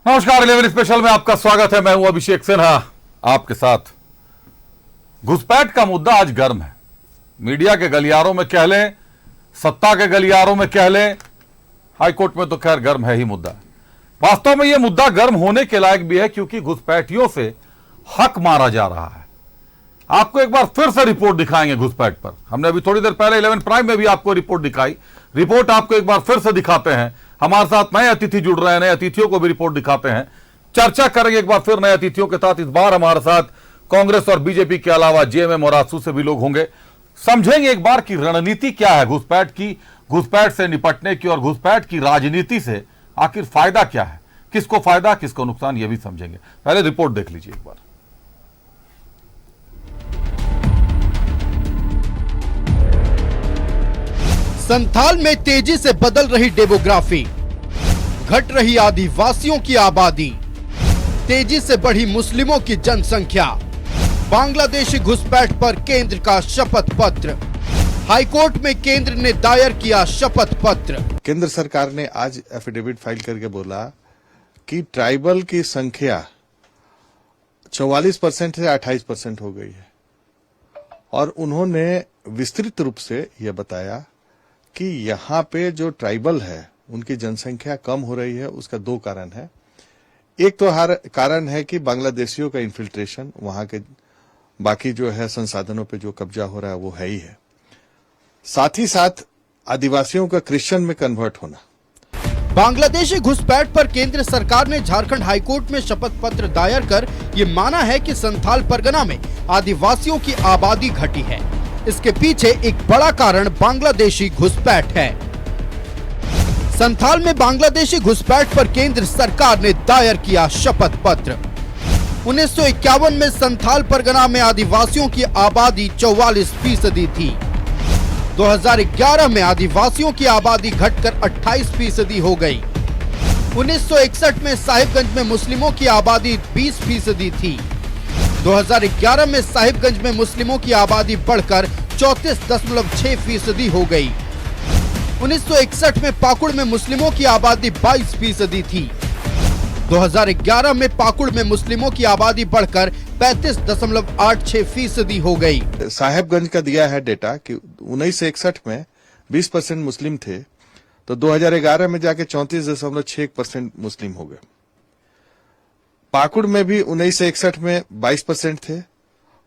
नमस्कार, 11 स्पेशल में आपका स्वागत है। मैं हूं अभिषेक सिन्हा आपके साथ। घुसपैठ का मुद्दा आज गर्म है। मीडिया के गलियारों में कह लें, सत्ता के गलियारों में कह लें, हाईकोर्ट में तो खैर गर्म है ही मुद्दा। वास्तव में यह मुद्दा गर्म होने के लायक भी है क्योंकि घुसपैठियों से हक मारा जा रहा है। आपको एक बार फिर से रिपोर्ट दिखाएंगे घुसपैठ पर। हमने अभी थोड़ी देर पहले 11 प्राइम में भी आपको रिपोर्ट दिखाई। रिपोर्ट आपको एक बार फिर से दिखाते हैं। हमारे साथ नए अतिथि जुड़ रहे हैं, नए अतिथियों को भी रिपोर्ट दिखाते हैं। चर्चा करेंगे एक बार फिर नए अतिथियों के साथ। इस बार हमारे साथ कांग्रेस और बीजेपी के अलावा जेएमएम और आजसू से भी लोग होंगे। समझेंगे एक बार की रणनीति क्या है घुसपैठ की, घुसपैठ से निपटने की, और घुसपैठ की राजनीति से आखिर फायदा क्या है, किसको फायदा किसको नुकसान, यह भी समझेंगे। पहले रिपोर्ट देख लीजिए एक बार। संथाल में तेजी से बदल रही डेमोग्राफी, घट रही आदिवासियों की आबादी, तेजी से बढ़ी मुस्लिमों की जनसंख्या, बांग्लादेशी घुसपैठ पर केंद्र का शपथ पत्र, हाईकोर्ट में केंद्र ने दायर किया शपथ पत्र। केंद्र सरकार ने आज एफिडेविट फाइल करके बोला कि ट्राइबल की संख्या 44% से 28% हो गई है, और उन्होंने विस्तृत रूप से यह बताया कि यहाँ पे जो ट्राइबल है उनकी जनसंख्या कम हो रही है। उसका दो कारण है। एक तो हर कारण है कि बांग्लादेशियों का इन्फिल्ट्रेशन, वहां के बाकी जो है संसाधनों पे जो कब्जा हो रहा है वो है ही है। साथ ही साथ आदिवासियों का क्रिश्चियन में कन्वर्ट होना। बांग्लादेशी घुसपैठ पर केंद्र सरकार ने झारखंड हाईकोर्ट में शपथ पत्र दायर कर ये माना है कि संथाल परगना में आदिवासियों की आबादी घटी है। इसके पीछे एक बड़ा कारण बांग्लादेशी घुसपैठ है। संथाल में बांग्लादेशी घुसपैठ पर केंद्र सरकार ने दायर किया शपथ पत्र। 1951 में संथाल परगना में आदिवासियों की आबादी 44% थी। 2011 में आदिवासियों की आबादी घटकर 28% हो गई। 1961 में साहिबगंज में मुस्लिमों की आबादी 20% थी। 2011 में साहिबगंज में मुस्लिमों की आबादी बढ़कर 34.6% हो गई। 1961 में पाकुड़ में मुस्लिमों की आबादी 22% थी। 2011 में पाकुड़ में मुस्लिमों की आबादी बढ़कर 35.86% हो गई। साहेबगंज का दिया है डेटा कि 1961 में 20% मुस्लिम थे, तो 2011 में जाके 34.6% मुस्लिम हो गए। पाकुड़ में भी 1961 में 22% थे,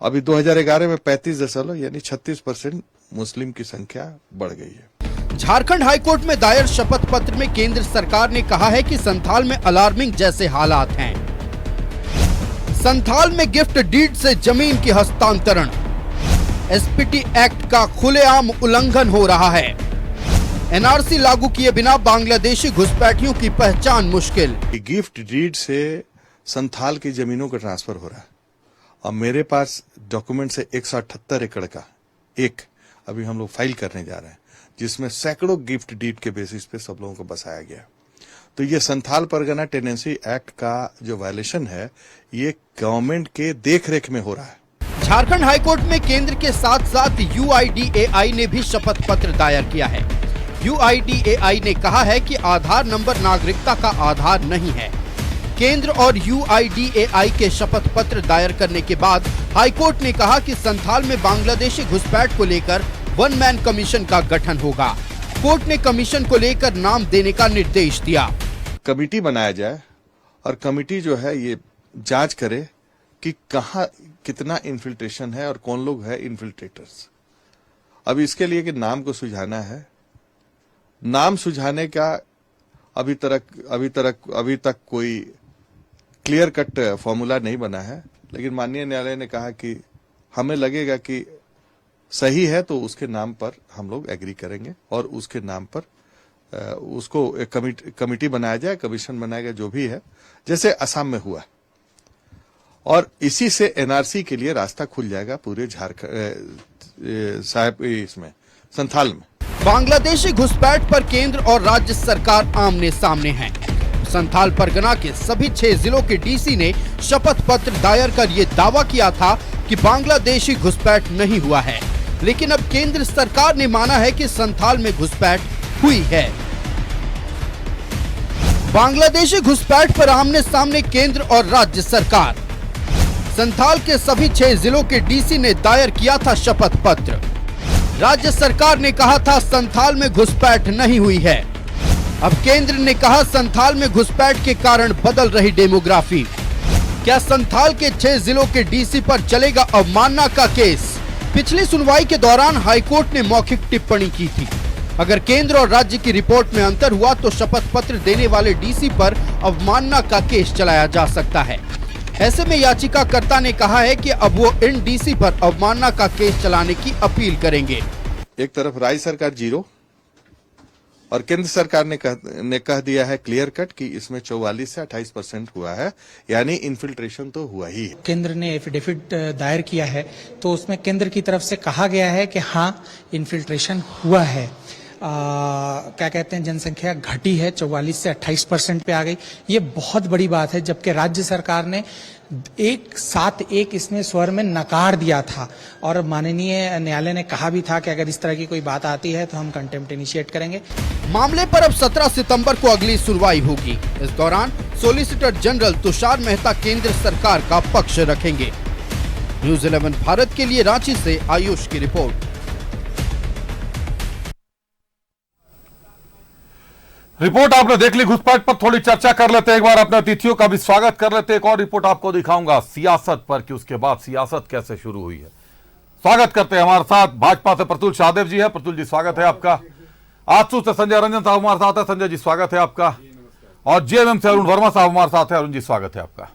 अभी 2011 में 35 यानी 36% मुस्लिम की संख्या बढ़ गई है। झारखंड हाईकोर्ट में दायर शपथ पत्र में केंद्र सरकार ने कहा है कि संथाल में अलार्मिंग जैसे हालात हैं। संथाल में गिफ्ट डीड से जमीन की हस्तांतरण, एसपीटी एक्ट का खुलेआम उल्लंघन हो रहा है। एनआरसी लागू किए बिना बांग्लादेशी घुसपैठियों की पहचान मुश्किल। गिफ्ट डीड से संथाल की जमीनों का ट्रांसफर हो रहा है, और मेरे पास डॉक्यूमेंट से 178 एकड़ का एक अभी हम लोग फाइल करने जा रहे हैं, जिसमें सैकड़ों गिफ्ट डीड के बेसिस पे सब लोगों को बसाया गया। तो ये संथाल परगना टेनेंसी एक्ट का जो वायलेशन है, ये गवर्नमेंट के देखरेख में हो रहा है। झारखंड हाईकोर्ट में केंद्र के साथ साथ यूआईडीएआई ने भी शपथ पत्र दायर किया है। यूआईडीएआई ने कहा है कि आधार नंबर नागरिकता का आधार नहीं है। केंद्र और यूआईडीएआई के शपथ पत्र दायर करने के बाद हाईकोर्ट ने कहा कि संथाल में बांग्लादेशी घुसपैठ को लेकर वन मैन कमीशन का गठन होगा। कोर्ट ने कमीशन को लेकर नाम देने का निर्देश दिया। कमिटी बनाया जाए और कमिटी जो है ये जांच करे कि कहां कितना इन्फिल्ट्रेशन है और कौन लोग है इन्फिल्ट्रेटर्स। अब इसके लिए कि नाम को सुझाना है, नाम सुझाने का अभी तक कोई क्लियर कट फॉर्मूला नहीं बना है, लेकिन माननीय न्यायालय ने कहा कि हमें लगेगा कि सही है तो उसके नाम पर हम लोग एग्री करेंगे, और उसके नाम पर उसको एक कमिटी बनाया जाए, कमीशन बनाया जाए, जो भी है, जैसे असम में हुआ। और इसी से एनआरसी के लिए रास्ता खुल जाएगा पूरे झारखंड इसमें संथाल में। बांग्लादेशी घुसपैठ पर केंद्र और राज्य सरकार आमने सामने हैं। संथाल परगना के सभी 6 जिलों के डीसी ने शपथ पत्र दायर कर ये दावा किया था कि बांग्लादेशी घुसपैठ नहीं हुआ है, लेकिन अब केंद्र सरकार ने माना है कि संथाल में घुसपैठ हुई है। बांग्लादेशी घुसपैठ पर आमने सामने केंद्र और राज्य सरकार। संथाल के सभी 6 जिलों के डीसी ने दायर किया था शपथ पत्र। राज्य सरकार ने कहा था संथाल में घुसपैठ नहीं हुई है। अब केंद्र ने कहा संथाल में घुसपैठ के कारण बदल रही डेमोग्राफी। क्या संथाल के 6 जिलों के डीसी पर चलेगा अवमानना का केस? पिछली सुनवाई के दौरान हाईकोर्ट ने मौखिक टिप्पणी की थी। अगर केंद्र और राज्य की रिपोर्ट में अंतर हुआ तो शपथ पत्र देने वाले डीसी पर अवमानना का केस चलाया जा सकता है। ऐसे में याचिकाकर्ता ने कहा है कि अब वो इन डीसी पर अवमानना का केस चलाने की अपील करेंगे। एक तरफ राज्य सरकार 0 और केंद्र सरकार ने कह दिया है क्लियर कट कि इसमें 44 से 28% हुआ है, यानी इन्फिल्ट्रेशन तो हुआ ही है। केंद्र ने एफिडेविट दायर किया है तो उसमें केंद्र की तरफ से कहा गया है कि हाँ इन्फिल्ट्रेशन हुआ है। क्या कहते हैं, जनसंख्या घटी है, 44 से 28% पे आ गई। ये बहुत बड़ी बात है, जबकि राज्य सरकार ने एक साथ एक इसमें स्वर में नकार दिया था और माननीय न्यायालय ने कहा भी था कि अगर इस तरह की कोई बात आती है तो हम कंटेम्प्ट इनिशिएट करेंगे। मामले पर अब 17 सितंबर को अगली सुनवाई होगी। इस दौरान सॉलिसिटर जनरल तुषार मेहता केंद्र सरकार का पक्ष रखेंगे। न्यूज़ 11 भारत के लिए रांची से आयुष की रिपोर्ट। रिपोर्ट आपने देख ली। घुसपैठ पर थोड़ी चर्चा कर लेते हैं, एक बार अपने अतिथियों का भी स्वागत कर लेते हैं। एक और रिपोर्ट आपको दिखाऊंगा सियासत पर कि उसके बाद सियासत कैसे शुरू हुई है। स्वागत करते हैं हमारे साथ भाजपा से प्रतुल शाहदेव जी है। प्रतुल जी स्वागत है आपका। आजसू से संजय रंजन साहब हमारे साथ है। संजय जी स्वागत है आपका। और जेएमएम से अरुण वर्मा साहब हमारे साथ है। अरुण जी स्वागत है आपका।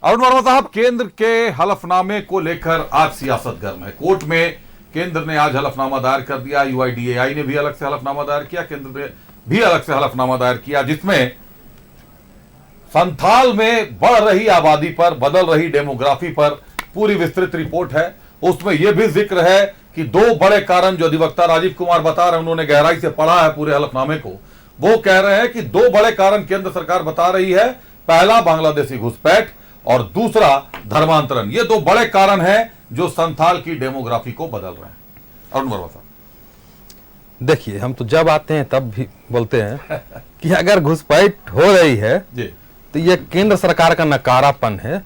अरुण वर्मा साहब, केंद्र के हलफनामे को लेकर आज सियासत गर्म है। कोर्ट में केंद्र ने आज हलफनामा दायर कर दिया। यूआईडीएआई ने भी अलग से हलफनामा दायर किया, केंद्र ने भी अलग से हलफनामा दायर किया, जिसमें संथाल में बढ़ रही आबादी पर, बदल रही डेमोग्राफी पर पूरी विस्तृत रिपोर्ट है। उसमें यह भी जिक्र है कि 2 बड़े कारण जो अधिवक्ता राजीव कुमार बता रहे हैं, उन्होंने गहराई से पढ़ा है पूरे हलफनामे को, वो कह रहे हैं कि 2 बड़े कारण केंद्र सरकार बता रही है। पहला बांग्लादेशी घुसपैठ और दूसरा धर्मांतरण। ये 2 बड़े कारण हैं जो संथाल की डेमोग्राफी को बदल रहे हैं। अरुण वर्मा साहब, देखिए, हम तो जब आते हैं तब भी बोलते हैं कि अगर घुसपैठ हो रही है जी, तो ये केंद्र सरकार का नकारापन है।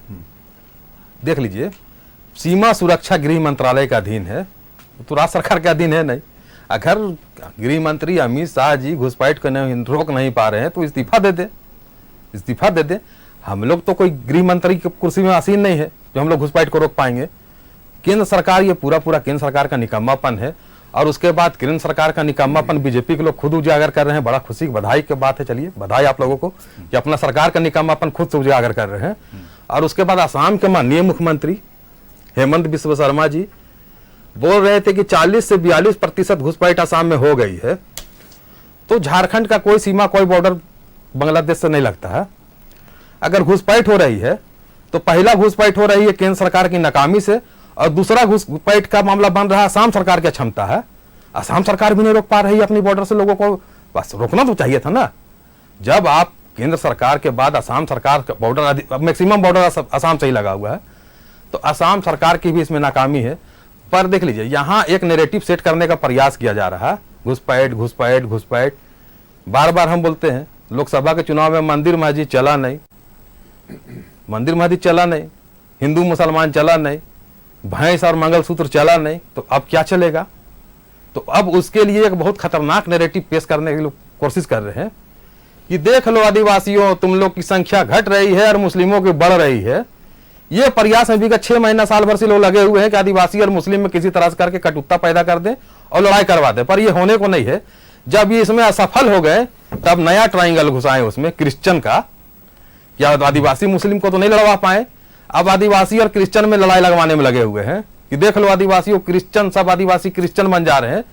देख लीजिए, सीमा सुरक्षा गृह मंत्रालय का अधीन है, तो राज्य सरकार के अधीन है नहीं। अगर गृह मंत्री अमित शाह जी घुसपैठ को रोक नहीं पा रहे हैं तो इस्तीफा दे दे, इस्तीफा दे दे। हम लोग तो कोई गृह मंत्री की कुर्सी में आसीन नहीं है जो हम लोग घुसपैठ को रोक पाएंगे। केंद्र सरकार, ये पूरा केंद्र सरकार का निकम्मापन है। और उसके बाद केंद्र सरकार का निकम्मापन बीजेपी के लोग खुद उजागर कर रहे हैं। बड़ा खुशी की बधाई की बात है। चलिए, बधाई आप लोगों को कि अपना सरकार का निकम्मापन खुद से उजागर कर रहे हैं। और उसके बाद असम के माननीय मुख्यमंत्री हेमंत बिस्वा शर्मा जी बोल रहे थे कि 40 से 42% घुसपैठ असम में हो गई है। तो झारखंड का कोई सीमा, कोई बॉर्डर बांग्लादेश से नहीं लगता है। अगर घुसपैठ हो रही है तो पहला घुसपैठ हो रही है केंद्र सरकार की नाकामी से, और दूसरा घुसपैठ का मामला बन रहा है असम सरकार की क्षमता है। असम सरकार भी नहीं रोक पा रही है अपनी बॉर्डर से लोगों को। बस रोकना तो चाहिए था ना। जब आप केंद्र सरकार के बाद असम सरकार का बॉर्डर, मैक्सिमम बॉर्डर असम से ही लगा हुआ है, तो असम सरकार की भी इसमें नाकामी है। पर देख लीजिए, यहाँ एक नैरेटिव सेट करने का प्रयास किया जा रहा है, घुसपैठ घुसपैठ घुसपैठ। बार बार हम बोलते हैं लोकसभा के चुनाव में मंदिर मस्जिद चला नहीं, मंदिर मस्जिद चला नहीं, हिंदू मुसलमान चला नहीं, भैंस और मंगलसूत्र चला नहीं, तो अब क्या चलेगा? तो अब उसके लिए एक बहुत खतरनाक नैरेटिव पेश करने की कोशिश कर रहे हैं कि देख लो आदिवासियों, तुम लोग की संख्या घट रही है और मुस्लिमों की बढ़ रही है। ये प्रयास में विगत 6 महीना साल भर से लोग लगे हुए हैं कि आदिवासी और मुस्लिम में किसी तरह से करके कटुता पैदा कर दें और लड़ाई करवा दें, पर ये होने को नहीं है। जब ये इसमें असफल हो गए तब नया ट्राइंगल घुसाए उसमें क्रिश्चियन का। क्या आदिवासी मुस्लिम को तो नहीं लड़वा पाए, अब आदिवासी और क्रिश्चियन में लड़ाई लगवाने में लगे हुए हैं कि देख लो आदिवासी और क्रिश्चियन, सब आदिवासी क्रिश्चियन बन जा रहे हैं।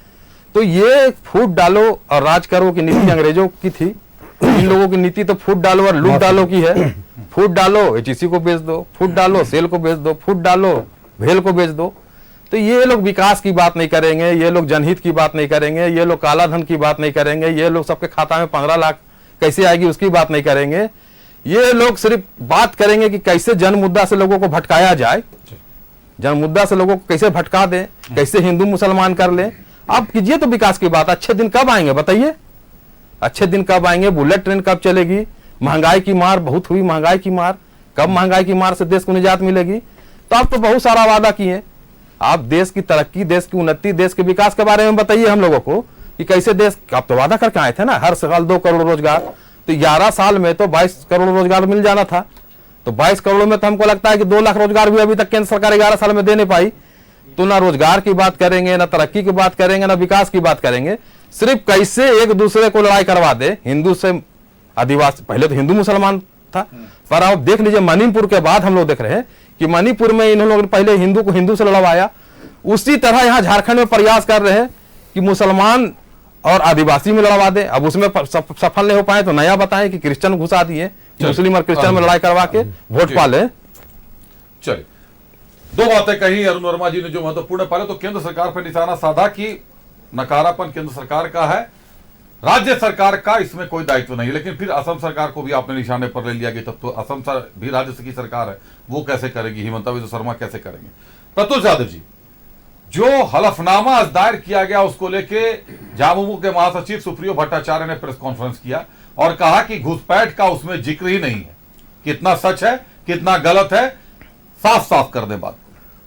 तो ये फूट डालो और राज करो की नीति अंग्रेजों की थी। इन लोगों की नीति तो फूट डालो और लूट डालो की है। फूट डालो एचईसी को बेच दो, फूट डालो सेल को बेच दो, फूट डालो भेल को बेच दो। तो ये लोग विकास की बात नहीं करेंगे, ये लोग जनहित की बात नहीं करेंगे, ये लोग काला धन की बात नहीं करेंगे, ये लोग सबके खाता में 15 लाख कैसे आएगी उसकी बात नहीं करेंगे। ये लोग सिर्फ बात करेंगे कि कैसे जन मुद्दा से लोगों को भटकाया जाए, जन मुद्दा से लोगों को कैसे भटका दें, कैसे हिंदू मुसलमान कर लें। आप कीजिए तो विकास की बात। अच्छे दिन कब आएंगे बताइए? अच्छे दिन कब आएंगे, बुलेट ट्रेन कब चलेगी, महंगाई की मार बहुत हुई, महंगाई की मार कब, महंगाई की मार से देश को निजात मिलेगी। तो आप तो बहुत सारा वादा किए, आप देश की तरक्की, देश की उन्नति, देश के विकास के बारे में बताइए हम लोगों को कि कैसे देश, आप तो वादा करके आए थे ना हर साल 2 करोड़ रोजगार, तो 11 साल में तो 22 करोड़ रोजगार मिल जाना था। तो 22 करोड़ में तो हमको लगता है कि 2 लाख रोजगार भी अभी तक केंद्र सरकार 11 साल में दे नहीं पाई। तो ना रोजगार की बात करेंगे, ना तरक्की की बात करेंगे, ना विकास की बात करेंगे, सिर्फ कैसे एक दूसरे को लड़ाई करवा दे, हिंदू से आदिवासी, पहले तो हिंदू मुसलमान था, पर आप देख लीजिए मणिपुर के बाद हम लोग देख रहे हैं कि मणिपुर में इन लोगों ने पहले हिंदू को हिंदू से लड़वाया, उसी तरह यहाँ झारखंड में प्रयास कर रहे हैं कि मुसलमान और आदिवासी में लड़वा दे। अब उसमें सफल नहीं हो पाए तो नया बताएं कि क्रिश्चियन घुसा दिए, मुस्लिम और क्रिश्चियन में लड़ाई करवा के वोट पाले। चलिए, 2 बातें कही अरुण वर्मा जी ने जो महत्वपूर्ण, पहले तो केंद्र सरकार पर निशाना साधा कि नकारापन केंद्र सरकार का है, राज्य सरकार का इसमें कोई दायित्व नहीं। लेकिन फिर असम सरकार को भी आपने निशाने पर ले लिया कि तब तो असम भी राज्य की सरकार है, वो कैसे करेगी, हिमंता बिस्वा शर्मा कैसे करेंगे। प्रत्युष यादव जी, जो हलफनामा दायर किया गया उसको लेके झामुमो के महासचिव सुप्रियो भट्टाचार्य ने प्रेस कॉन्फ्रेंस किया और कहा कि घुसपैठ का उसमें जिक्र ही नहीं है, कितना सच है कितना गलत है, साफ साफ कर दे बात।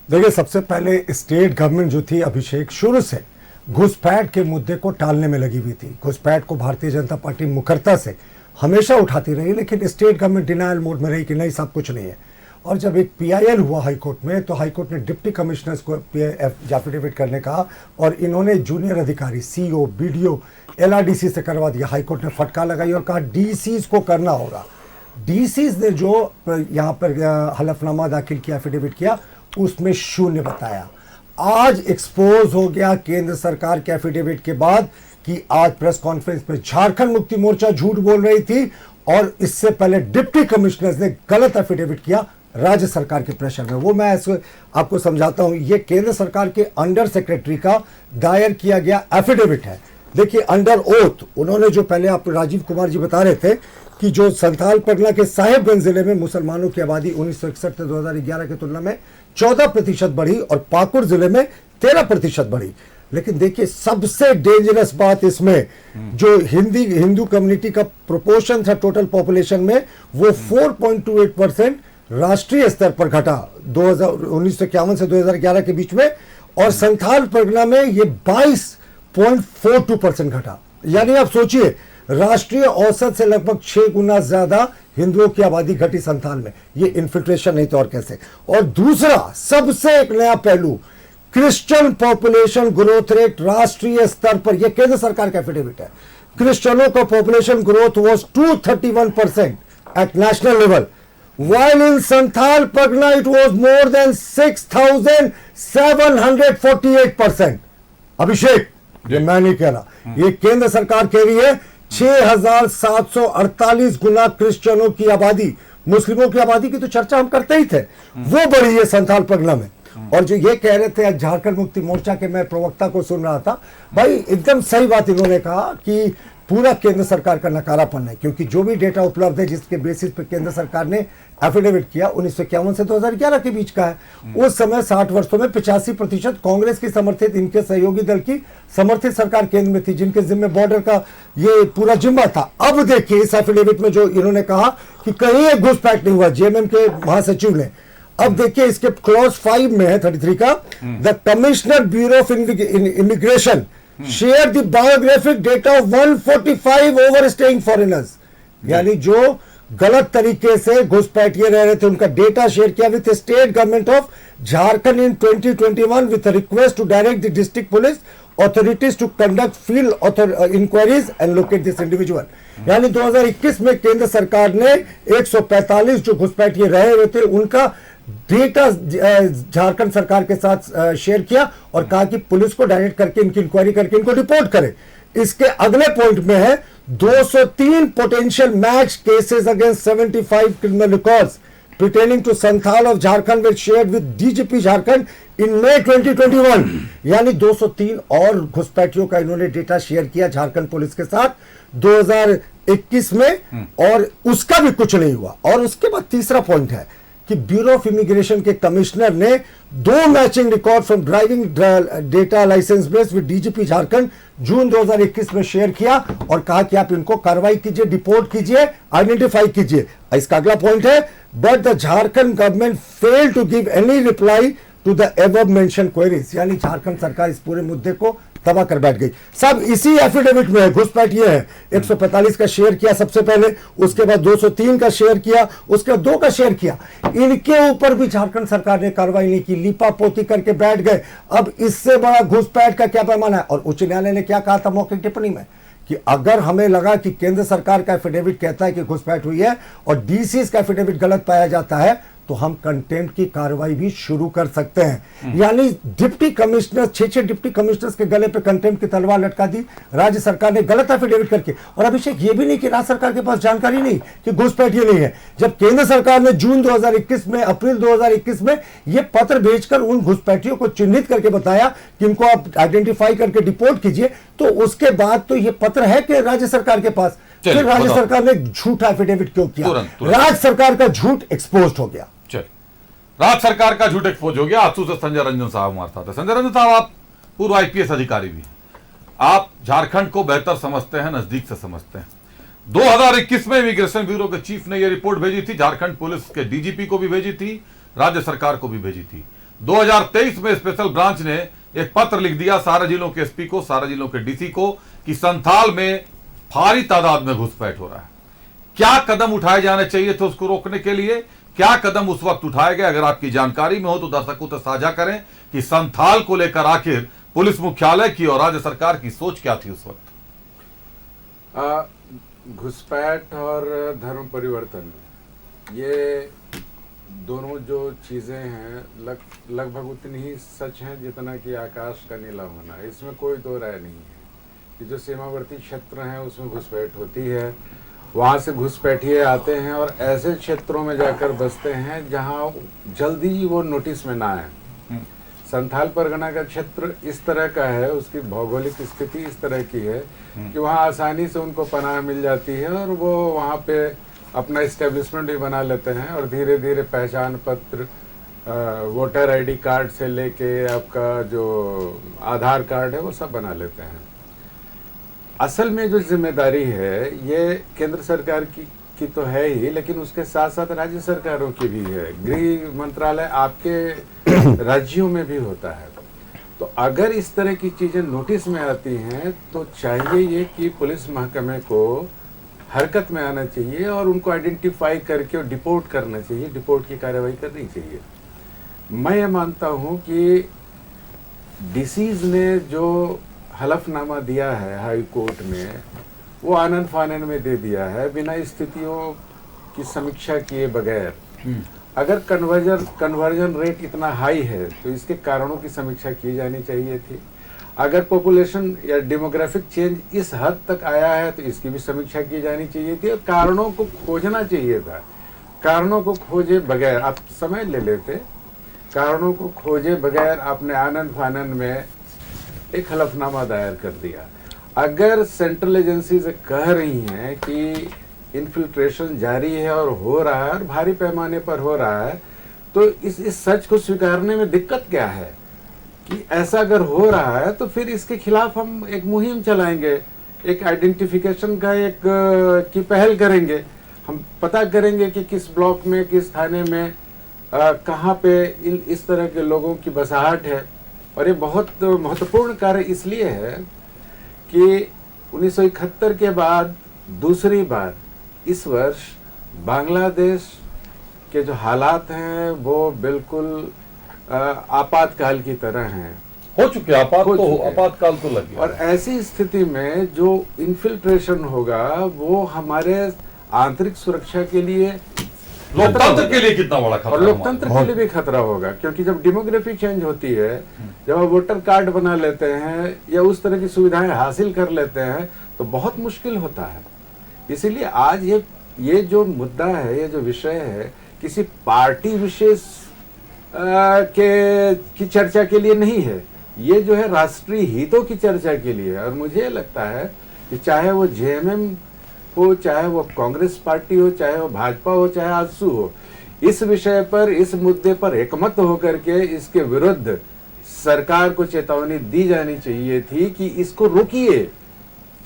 देखिए, सबसे पहले स्टेट गवर्नमेंट जो थी अभिषेक, शुरू से घुसपैठ के मुद्दे को टालने में लगी हुई थी। घुसपैठ को भारतीय जनता पार्टी मुखरता से हमेशा उठाती रही, लेकिन स्टेट गवर्नमेंट डिनायल मोड में रही कि नहीं, सब कुछ नहीं है। और जब एक PIL हुआ हाईकोर्ट में, तो हाईकोर्ट ने डिप्टी कमिश्नर्स को एफिडेविट करने का, और इन्होंने जूनियर अधिकारी CO, BDO, LRDC से करवा दिया। हाईकोर्ट ने फटकार लगाई और कहा DCs को करना होगा। DCs ने जो यहाँ पर हलफनामा दाखिल किया, एफिडेविट किया, उसमें 0 बताया। आज एक्सपोज हो गया केंद्र सरकार के एफिडेविट के बाद कि आज प्रेस कॉन्फ्रेंस में झारखंड मुक्ति मोर्चा झूठ बोल रही थी, और इससे पहले डिप्टी कमिश्नर्स ने गलत एफिडेविट किया राज्य सरकार के प्रेशर में। वो मैं ऐसे आपको समझाता हूं। ये केंद्र सरकार के अंडर सेक्रेटरी का दायर किया गया एफिडेविट है। देखिए, अंडर ओथ उन्होंने जो पहले आप राजीव कुमार जी बता रहे थे कि जो संथाल परगना के साहेबगंज जिले में मुसलमानों की आबादी 1961 से 2011 की तुलना में 14% बढ़ी और पाकुड़ जिले में 13% बढ़ी। लेकिन देखिए, सबसे डेंजरस बात इसमें, जो हिंदू कम्युनिटी का प्रोपोर्शन था टोटल पॉपुलेशन में, वो 4.28% राष्ट्रीय स्तर पर घटा 1951 से 2011 के बीच में, और संथाल परगना में ये 22.42% घटा। यानी आप सोचिए, राष्ट्रीय औसत से लगभग 6 गुना ज्यादा हिंदुओं की आबादी घटी संथाल में। ये इन्फिल्ट्रेशन नहीं तो और कैसे। और दूसरा सबसे एक नया पहलू, क्रिश्चियन पॉपुलेशन ग्रोथ रेट राष्ट्रीय स्तर पर, यह केंद्र सरकार का एफिडेविट है, क्रिश्चियनों का population growth was 231% at national level, while in Santhal Pargana it was more than 6,748%। Abhishek, ये मैं नहीं कह रहा, ये केंद्र सरकार कह रही है। 6,748 गुना क्रिश्चियनों की आबादी, मुस्लिमों की आबादी की तो चर्चा हम करते ही थे, वो बढ़ी है संथाल परगना में। और जो ये कह रहे थे आज झारखंड मुक्ति मोर्चा के, मैं प्रवक्ता को सुन रहा था, भाई एकदम सही बात इन्होंने कहा कि पूरा केंद्र सरकार का नकारापन है, क्योंकि जो भी डेटा उपलब्ध है जिसके बेसिस पे केंद्र सरकार ने एफिडेविट किया 1951 से 2011 के बीच का है। उस समय 60 वर्षों में 85% कांग्रेस की समर्थित, इनके सहयोगी दल की समर्थित सरकार केंद्र में थी, जिनके जिम्मे बॉर्डर का ये पूरा जिम्मा था। अब देखिए, इस एफिडेविट में जो इन्होंने कहा कि कहीं एक घुसपैठ नहीं हुआ, JMM के महासचिव ने। अब देखिए, इसके क्लॉज 5 में है 33 का, the commissioner bureau of immigration share the biographic data of 145 overstaying foreigners. यानी जो गलत तरीके से घुसपैठिए रह रहे थे, उनका डेटा शेयर किया with state government of Jharkhand in 2021 with request to direct the district police authorities to conduct field inquiries and locate this individual. यानी 2021 में केंद्र सरकार ने 145 जो घुसपैठिए रहे हुए थे उनका डेटा झारखंड सरकार के साथ शेयर किया और कहा कि पुलिस को डायरेक्ट करके इनकी इंक्वायरी करके इनको रिपोर्ट करे। इसके अगले पॉइंट में है 203 potential match cases against 75 criminal records pertaining to Santhal of Jharkhand were shared with DGP Jharkhand in May 2021। यानी 203 और घुसपैठियों का इन्होंने डेटा शेयर किया झारखंड पुलिस के साथ 2021 में, और उसका भी कुछ नहीं हुआ। और उसके बाद तीसरा पॉइंट है कि ब्यूरो ऑफ इमिग्रेशन के कमिश्नर ने 2 matching record from driving data licence base with DGP Jharkhand June 2021 में शेयर किया और कहा कि आप इनको कार्रवाई कीजिए, डिपोर्ट कीजिए, आइडेंटिफाई कीजिए। इसका अगला पॉइंट है, but the Jharkhand government fail to give any reply to the above mention queries, यानी झारखंड सरकार इस पूरे मुद्दे को तबाह कर बैठ गई। सब इसी एफिडेविट में है, घुसपैठ ये है। 145 का शेयर किया सबसे पहले, उसके बाद 203 का शेयर किया, उसके बाद 2 का शेयर किया। इनके ऊपर भी झारखंड सरकार ने कार्रवाई नहीं की, लिपापोती करके बैठ गए। अब इससे बड़ा घुसपैठ का क्या पैमाना है? और उच्च न्यायालय ने क्या कहा था मौखिक टिप्पणी में कि अगर हमें लगा कि केंद्र सरकार का एफिडेविट कहता है कि घुसपैठ हुई है और डीसी का एफिडेविट गलत पाया जाता है तो हम कंटेम्प्ट की कार्रवाई भी शुरू कर सकते हैं। यानी डिप्टी कमिश्नर 6 डिप्टी कमिश्नर्स के गले पे कंटेम्प्ट की तलवार लटका दी राज्य सरकार ने गलत एफिडेविट करके। और अभिषेक ये भी नहीं कि राज्य सरकार के पास जानकारी नहीं कि घुसपैठ ये नहीं है, जब केंद्र सरकार ने जून 2021 में, अप्रैल 2021 में ये पत्र भेजकर उन घुसपैठियों को चिन्हित करके बताया कि इनको आप आइडेंटिफाई करके डिपोर्ट कीजिए, तो उसके बाद तो ये पत्र है कि राज्य सरकार के पास। फिर राज्य सरकार ने झूठा एफिडेविट क्यों किया? राज्य सरकार का झूठ एक्सपोज हो गया। राज्य सरकार का झूठ एक्सपोज हो गया। आंसू से संजय रंजन साहब हमारे साथ है। संजय रंजन साहब, आप पूर्व आईपीएस अधिकारी भी हैं, आप झारखंड को बेहतर समझते हैं, नजदीक से समझते हैं। 2021 में इमिग्रेशन ब्यूरो के चीफ ने यह रिपोर्ट भेजी थी, झारखंड पुलिस के डीजीपी को भी भेजी थी, राज्य सरकार को भी भेजी थी। 2023 में स्पेशल ब्रांच ने एक पत्र लिख दिया सारे जिलों के एसपी को, सारे जिलों के डीसी को कि संथाल में भारी तादाद में घुसपैठ हो रहा है। क्या कदम उठाए जाने चाहिए थे उसको रोकने के लिए? क्या कदम उस वक्त उठाए गए? अगर आपकी जानकारी में हो तो दर्शकों से साझा करें कि संथाल को लेकर आखिर पुलिस मुख्यालय की और राज्य सरकार की सोच क्या थी उस वक्त? घुसपैठ और धर्म परिवर्तन, ये दोनों जो चीजें हैं लगभग उतनी ही सच हैं जितना कि आकाश का नीला होना। इसमें कोई दो राय नहीं है कि जो सीमावर्ती क्षेत्र हैं उसमें घुसपैठ होती है, वहाँ से घुसपैठिए आते हैं और ऐसे क्षेत्रों में जाकर बसते हैं जहाँ जल्दी वो नोटिस में ना आए। संथाल परगना का क्षेत्र इस तरह का है, उसकी भौगोलिक स्थिति इस तरह की है कि वहाँ आसानी से उनको पनाह मिल जाती है और वो वहाँ पे अपना इस्टेब्लिशमेंट भी बना लेते हैं और धीरे धीरे पहचान पत्र, वोटर आईडी कार्ड से लेके आपका जो आधार कार्ड है वो सब बना लेते हैं। असल में जो जिम्मेदारी है ये केंद्र सरकार की तो है ही, लेकिन उसके साथ साथ राज्य सरकारों की भी है। गृह मंत्रालय आपके राज्यों में भी होता है। तो अगर इस तरह की चीजें नोटिस में आती हैं तो चाहिए ये कि पुलिस महकमे को हरकत में आना चाहिए और उनको आइडेंटिफाई करके और डिपोर्ट करना चाहिए, डिपोर्ट की कार्रवाई करनी चाहिए। मैं ये मानता हूँ कि डीसीज ने जो हलफनामा दिया है हाई कोर्ट में वो आनन फानन में दे दिया है बिना स्थितियों की समीक्षा किए बगैर। अगर कन्वर्जन रेट इतना हाई है तो इसके कारणों की समीक्षा की जानी चाहिए थी। अगर पॉपुलेशन या डेमोग्राफिक चेंज इस हद तक आया है तो इसकी भी समीक्षा की जानी चाहिए थी और कारणों को खोजना चाहिए था। कारणों को खोजे बगैर आप समय ले लेते, कारणों को खोजे बगैर आपने आनन फानन में एक हलफनामा दायर कर दिया। अगर सेंट्रल एजेंसीज कह रही हैं कि इन्फिल्ट्रेशन जारी है और हो रहा है और भारी पैमाने पर हो रहा है, तो इस सच को स्वीकारने में दिक्कत क्या है कि ऐसा अगर हो रहा है तो फिर इसके खिलाफ हम एक मुहिम चलाएंगे, एक आइडेंटिफिकेशन का एक की पहल करेंगे। हम पता करेंगे कि किस ब्लॉक में, किस थाने में, कहाँ पे इस तरह के लोगों की बसाहट है। और ये बहुत महत्वपूर्ण कार्य इसलिए है कि 1971 के बाद दूसरी बार इस वर्ष बांग्लादेश के जो हालात हैं वो बिल्कुल आपातकाल की तरह हैं। हो चुके आपातकाल तो लग गया। और ऐसी स्थिति में जो इन्फिल्ट्रेशन होगा वो हमारे आंतरिक सुरक्षा के लिए, लोकतंत्र के लिए कितना बड़ा खतरा, और लोकतंत्र के लिए भी खतरा होगा। क्योंकि जब डेमोग्राफी चेंज होती है, जब आप वोटर कार्ड बना लेते हैं या उस तरह की सुविधाएं हासिल कर लेते हैं तो बहुत मुश्किल होता है। इसीलिए आज ये जो मुद्दा है, ये जो विषय है, किसी पार्टी विशेष की चर्चा के लिए नहीं है, ये जो है राष्ट्रीय हितों की चर्चा के लिए है। और मुझे लगता है कि चाहे वो जेएमएम हो, चाहे वो कांग्रेस पार्टी हो, चाहे वो भाजपा हो, चाहे आजसू हो, इस विषय पर, इस मुद्दे पर एकमत होकर के इसके विरुद्ध सरकार को चेतावनी दी जानी चाहिए थी कि इसको रोकिए,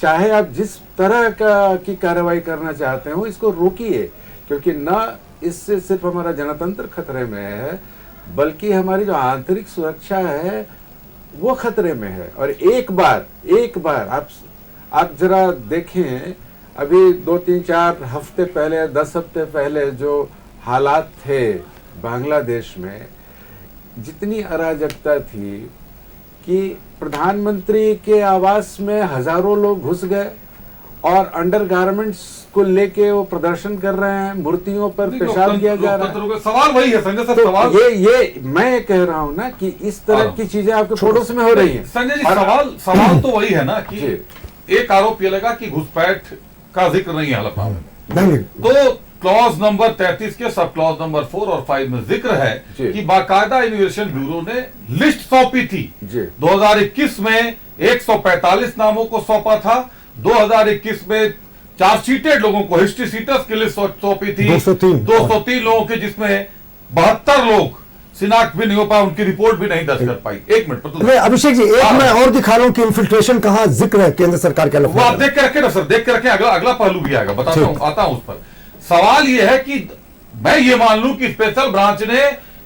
चाहे आप जिस तरह की कार्रवाई करना चाहते हो इसको रोकिए, क्योंकि न इससे सिर्फ हमारा जनतंत्र खतरे में है बल्कि हमारी जो आंतरिक सुरक्षा है वो खतरे में है। और एक बार आप जरा देखें, अभी 2-3-4 हफ्ते पहले, 10 हफ्ते पहले जो हालात थे बांग्लादेश में, जितनी अराजकता थी कि प्रधानमंत्री के आवास में हजारों लोग घुस गए और अंडरगारमेंट्स को लेके वो प्रदर्शन कर रहे हैं, मूर्तियों पर पेशाब किया जा रहा है। सवाल वही है संजय सर, तो सवाल ये मैं कह रहा हूं ना कि इस तरह की चीजें आपके पड़ोस में हो रही हैं। संजय जी, सवाल तो वही है ना कि एक आरोप ये लगा कि घुसपैठ का जिक्र नहीं है हलफनामे में, तो क्लॉज नंबर 33 के सब क्लॉज नंबर 4 और 5 में जिक्र है कि बाकायदा इमिग्रेशन ब्यूरो ने लिस्ट सौंपी थी। 2021 में 145 नामों को सौंपा था, 2021 में चार्जशीटेड लोगों को, हिस्ट्री सीटर्स की लिस्ट सौंपी थी 203 लोगों की, जिसमें 72 लोग शिनाख्त भी नहीं हो पाए, उनकी रिपोर्ट भी नहीं दर्ज कर पाई। एक मिनट मैं अभिषेक जी एक मैं और दिखा रहा हूं कि इन्फिल्ट्रेशन कहां जिक्र है केंद्र सरकार के, वो आप देख के रखे ना सर, देख के रखे, अगला पहलू भी आएगा, बताता हूं, आता हूं उस पर। सवाल यह है कि मैं ये मान लूं कि स्पेशल ब्रांच ने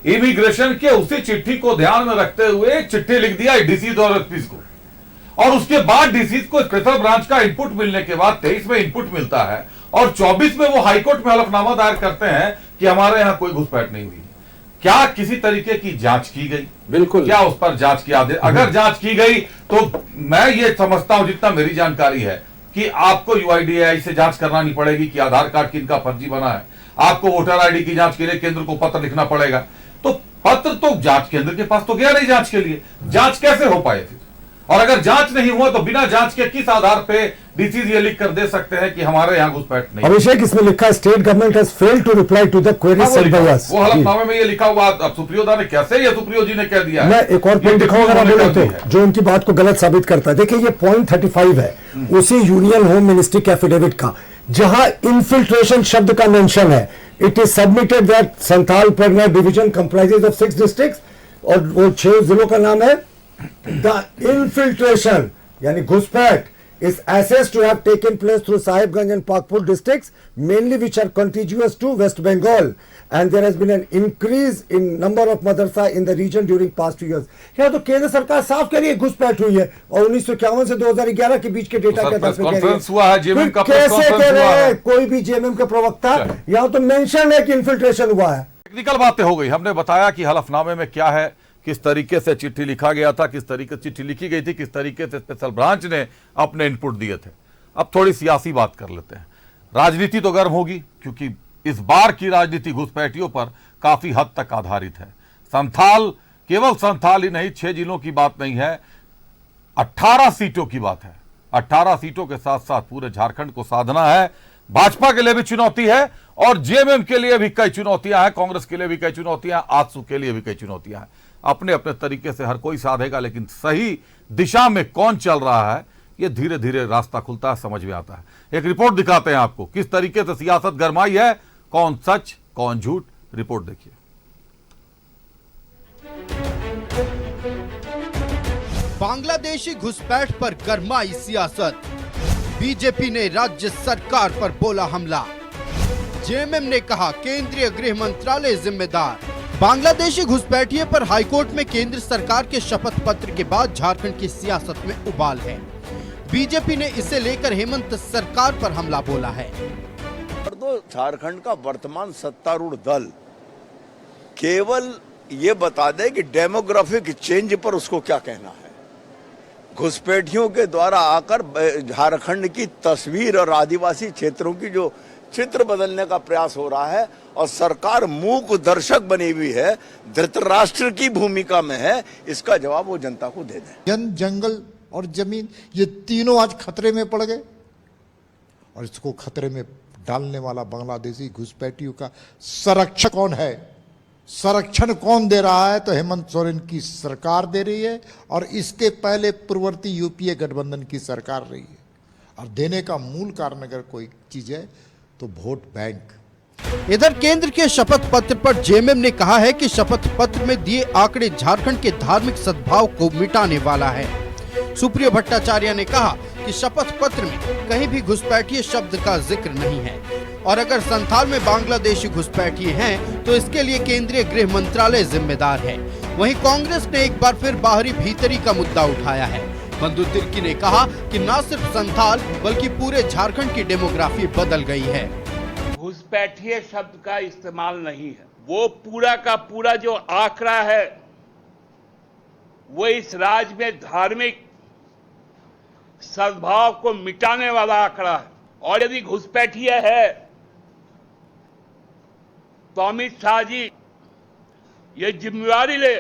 इमिग्रेशन के उसी चिट्ठी को ध्यान में रखते हुए एक चिट्ठी लिख दिया डीसी और एसपी को, और उसके बाद डीसी को स्पेशल ब्रांच का इनपुट मिलने के बाद 23 में इनपुट मिलता है और 24 में वो हाईकोर्ट में हलफनामा दायर करते हैं कि हमारे यहां कोई घुसपैठ नहीं हुई। क्या किसी तरीके की जांच की गई? बिल्कुल। क्या उस पर जांच की आदेश? अगर जांच की गई तो मैं ये समझता हूं, जितना मेरी जानकारी है, कि आपको यूआईडीएआई से जांच करानी नहीं पड़ेगी कि आधार कार्ड किनका फर्जी बना है। आपको वोटर आईडी की जांच के लिए केंद्र को पत्र लिखना पड़ेगा, तो पत्र तो जांच केंद्र के पास तो गया नहीं जांच के लिए, जांच कैसे हो पाए फिर? और अगर जांच नहीं हुआ तो बिना जांच के किस आधार पे डीसी ये लिख कर दे सकते हैं कि हमारे यहां घुसपैठ नहीं? अभिषेक इसमें लिखा है state government has failed to reply to the query sent by us. वो हलफनामे में ये लिखा हुआ, अब सुप्रियोदा ने कैसे, ये सुप्रियो जी ने कह दिया। मैं एक और पॉइंट दिखाऊंगा ना बोले तो जो उनकी बात को गलत साबित करता है। देखिए ये पॉइंट 35 है उसी यूनियन होम मिनिस्ट्री के एफिडेविट का, जहां इन्फिल्ट्रेशन शब्द का मेंशन है। It is submitted that Santhal Pargana division comprises of 6 districts, और वो 6 जिलों का नाम है। द इन्फिल्ट्रेशन यानी घुसपैठ is assessed to have taken place through Sahibganj and Pakpur districts, mainly which are contiguous to West Bengal, and there has been an increase in number of madrasa in the region during past 2 years. यहाँ तो केंद्र सरकार साफ कह रही है घुसपैठ हुई है, और 1951 से 2011 के बीच के डेटा के आधार पर कह रही है। कैसे कह रहे हैं? कोई भी जेएमएम का प्रवक्ता, यहाँ तो मेंशन है कि इन्फिल्ट्रेशन हुआ है। टेक्निकल बातें हो गई, हमने बताया कि हलफनामे में क्या है, किस तरीके से चिट्ठी लिखा गया था, किस तरीके से चिट्ठी लिखी गई थी, किस तरीके से स्पेशल ब्रांच ने अपने इनपुट दिए थे। अब थोड़ी सियासी बात कर लेते हैं। राजनीति तो गर्म होगी, क्योंकि इस बार की राजनीति घुसपैठियों पर काफी हद तक आधारित है। संथाल, केवल संथाल ही नहीं, 6 जिलों की बात नहीं है, 18 सीटों की बात है। 18 सीटों के साथ साथ पूरे झारखंड को साधना है। भाजपा के लिए भी चुनौती है और जेएमएम के लिए भी कई चुनौतियां हैं, कांग्रेस के लिए भी कई चुनौतियां, आजसू के लिए भी कई चुनौतियां हैं। अपने अपने तरीके से हर कोई साधेगा, लेकिन सही दिशा में कौन चल रहा है ये धीरे धीरे रास्ता खुलता है, समझ में आता है। एक रिपोर्ट दिखाते हैं आपको किस तरीके से सियासत गरमाई है, कौन सच कौन झूठ, रिपोर्ट देखिए। बांग्लादेशी घुसपैठ पर गरमाई सियासत, बीजेपी ने राज्य सरकार पर बोला हमला, जेएमएम ने कहा केंद्रीय गृह मंत्रालय जिम्मेदार। बांग्लादेशी घुसपैठिए पर हाईकोर्ट में केंद्र सरकार के शपथ पत्र के बाद झारखंड की सियासत में उबाल है। बीजेपी ने इसे लेकर हेमंत सरकार पर हमला बोला है। तो झारखंड का वर्तमान सत्तारूढ़ दल केवल ये बता दे कि डेमोग्राफिक चेंज पर उसको क्या कहना है। घुसपैठियों के द्वारा आकर झारखंड की तस्वीर और आदिवासी क्षेत्रों की जो चित्र बदलने का प्रयास हो रहा है, और सरकार मूक दर्शक बनी हुई है, धृतराष्ट्र की भूमिका में है, इसका जवाब वो जनता को दे दें। जन, जंगल और जमीन, ये तीनों आज खतरे में पड़ गए, और इसको खतरे में डालने वाला बांग्लादेशी घुसपैठियों का संरक्षण कौन है? संरक्षण कौन दे रहा है? तो हेमंत सोरेन की सरकार दे रही है, और इसके पहले पूर्ववर्ती यूपीए गठबंधन की सरकार रही है। और देने का मूल कारण अगर कोई चीज है तो वोट बैंक। इधर केंद्र के शपथ पत्र पर जेएमएम ने कहा है कि शपथ पत्र में दिए आंकड़े झारखंड के धार्मिक सद्भाव को मिटाने वाला है। सुप्रियो भट्टाचार्य ने कहा कि शपथ पत्र में कहीं भी घुसपैठिए शब्द का जिक्र नहीं है और अगर संथाल में बांग्लादेशी घुसपैठिए हैं तो इसके लिए केंद्रीय गृह मंत्रालय जिम्मेदार है। वहीं कांग्रेस ने एक बार फिर बाहरी भीतरी का मुद्दा उठाया है। बंधु तिर्की ने कहा कि न सिर्फ संथाल बल्कि पूरे झारखंड की डेमोग्राफी बदल गई है। घुसपैठिए शब्द का इस्तेमाल नहीं है, वो पूरा का पूरा जो आंकड़ा है वो इस राज्य में धार्मिक सद्भाव को मिटाने वाला आंकड़ा है। और यदि घुसपैठिए है तो अमित शाह जी ये जिम्मेवारी ले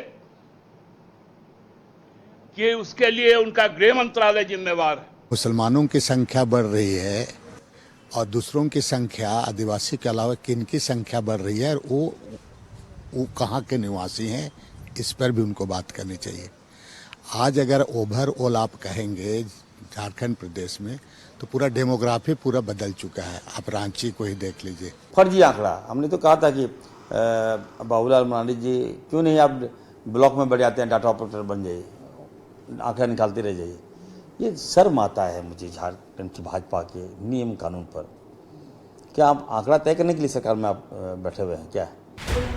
कि उसके लिए उनका गृह मंत्रालय जिम्मेवार है। मुसलमानों की संख्या बढ़ रही है और दूसरों की संख्या, आदिवासी के अलावा किन की संख्या बढ़ रही है और वो कहाँ के निवासी हैं, इस पर भी उनको बात करनी चाहिए। आज अगर ओवरऑल आप कहेंगे झारखंड प्रदेश में तो पूरा डेमोग्राफी पूरा बदल चुका है। आप रांची को ही देख लीजिए। फर्जी आंकड़ा, हमने तो कहा था कि बाबूलाल मरांडी जी क्यों नहीं आप ब्लॉक में बैठ जाते हैं, डाटा ऑपरेटर बन जाइए, आंकड़ा निकालते रह जाइए। ये शर्म आता है मुझे झारखंड की भाजपा के नियम कानून पर। क्या आप आंकड़ा तय करने के लिए सरकार में आप बैठे हुए हैं क्या?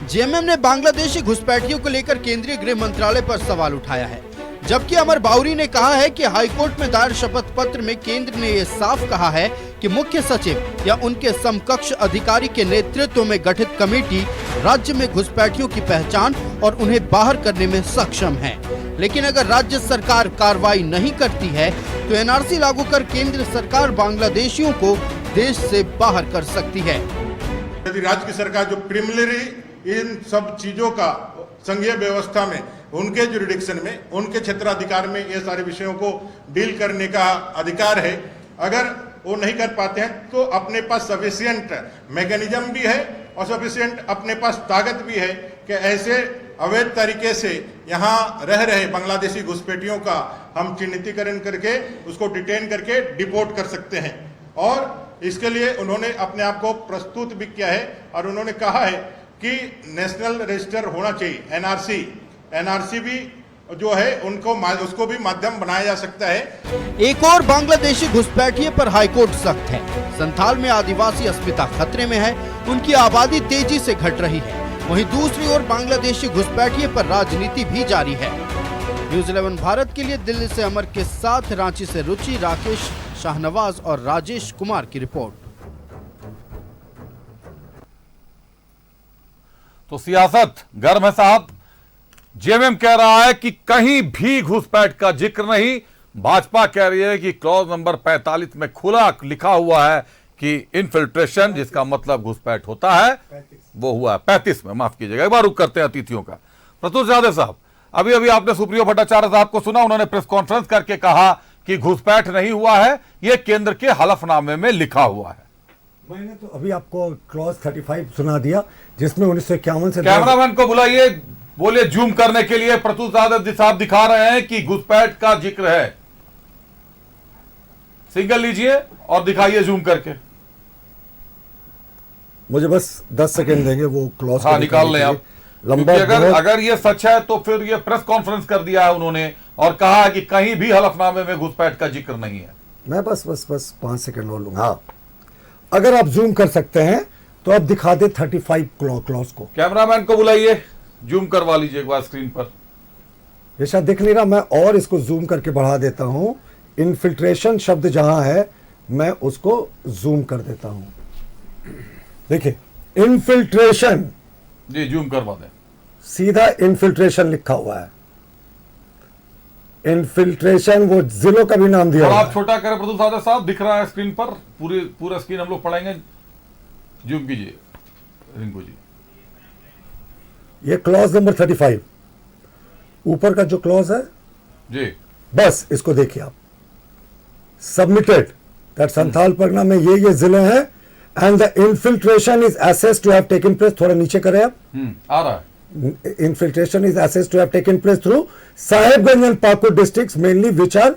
जेएमएम ने बांग्लादेशी घुसपैठियों को लेकर केंद्रीय गृह मंत्रालय पर सवाल उठाया है, जबकि अमर बाउरी ने कहा है कि हाईकोर्ट में दायर शपथ पत्र में केंद्र ने ये साफ कहा है कि मुख्य सचिव या उनके समकक्ष अधिकारी के नेतृत्व में गठित कमेटी राज्य में घुसपैठियों की पहचान और उन्हें बाहर करने में सक्षम है। लेकिन अगर राज्य सरकार कार्रवाई नहीं करती है तो एनआरसी लागू कर केंद्र सरकार बांग्लादेशियों को देश से बाहर कर सकती है। यदि राज्य की सरकार जो प्रिमिनरी इन सब चीजों का संघीय व्यवस्था में, उनके जुरिडिक्शन में, उनके क्षेत्राधिकार में ये सारे विषयों को डील करने का अधिकार है, अगर वो नहीं कर पाते हैं तो अपने पास सफिशिएंट मैकेनिज्म भी है और सफिशिएंट अपने पास ताकत भी है कि ऐसे अवैध तरीके से यहाँ रह रहे बांग्लादेशी घुसपैठियों का हम चिन्हितीकरण करके उसको डिटेन करके डिपोर्ट कर सकते हैं। और इसके लिए उन्होंने अपने आप को प्रस्तुत भी किया है और उन्होंने कहा है कि नेशनल रजिस्टर होना चाहिए, एनआरसी भी जो है उनको उसको भी माध्यम बनाया जा सकता है। एक और बांग्लादेशी घुसपैठिए पर हाईकोर्ट सख्त है। संथाल में आदिवासी अस्मिता खतरे में है, उनकी आबादी तेजी से घट रही है। वहीं दूसरी ओर बांग्लादेशी घुसपैठिए पर राजनीति भी जारी है। न्यूज़ 11 भारत के लिए दिल्ली से अमर के साथ रांची से रुचि, राकेश, शाहनवाज और राजेश कुमार की रिपोर्ट। तो सियासत गर्म है साहब। जेएमएम कह रहा है कि कहीं भी घुसपैठ का जिक्र नहीं। भाजपा कह रही है कि क्लॉज नंबर 45 में खुला लिखा हुआ है कि इनफिल्ट्रेशन, जिसका मतलब घुसपैठ होता है, वो हुआ है 35 में। माफ कीजिएगा, एक बार रुक करते हैं अतिथियों का। प्रत्युष यादव साहब, अभी अभी आपने सुप्रियो भट्टाचार्य साहब को सुना, उन्होंने प्रेस कॉन्फ्रेंस करके कहा कि घुसपैठ नहीं हुआ है, यह केंद्र के हलफनामे में लिखा हुआ है। मैंने तो अभी आपको क्लॉज 35 सुना दिया जिसमें 1951 से। कैमरामैन को बुलाइए, बोलिए जूम करने के लिए। प्रत्युष यादव साहब दिखा रहे हैं कि घुसपैठ का जिक्र है। सिंगल लीजिए और दिखाइए जूम करके। मुझे बस 10 सेकंड देंगे वो क्लॉज। हाँ, निकाल लें आप। लंबा अगर ये सच है तो फिर ये प्रेस कॉन्फ्रेंस कर दिया है उन्होंने और कहा है कि कहीं भी हलफनामे में घुसपैठ का जिक्र नहीं है। मैं बस 5 सेकंड और लूंगा। हाँ, अगर आप जूम कर सकते हैं तो आप दिखा दे 35 क्लॉज को। कैमरामैन को बुलाइए, जूम करवा लीजिए एक बार स्क्रीन पर। ये शायद दिख नहीं रहा, मैं और इसको जूम करके बढ़ा देता हूं। इन्फिल्ट्रेशन शब्द जहां है मैं उसको जूम कर देता हूं। देखिए, इन्फिल्ट्रेशन जी, जूम करवा दें। सीधा इन्फिल्ट्रेशन लिखा हुआ है। इन्फिल्ट्रेशन वो जिलों का भी नाम दिया। आप छोटा करें प्रत्युष यादव साहब, दिख रहा है स्क्रीन पर। पूरा स्क्रीन हम लोग पढ़ेंगे। जूम कीजिए रिंकू जी। ये क्लॉज नंबर 35 ऊपर का जो क्लॉज है जी, बस इसको देखिए आप। सबमिटेड दैट संथाल परगना में ये जिले हैं and the infiltration is assessed to have taken place. थोड़ा नीचे करें आप। आ रहा है। Infiltration is assessed to have taken place through Sahebganj and Pakur districts mainly, which are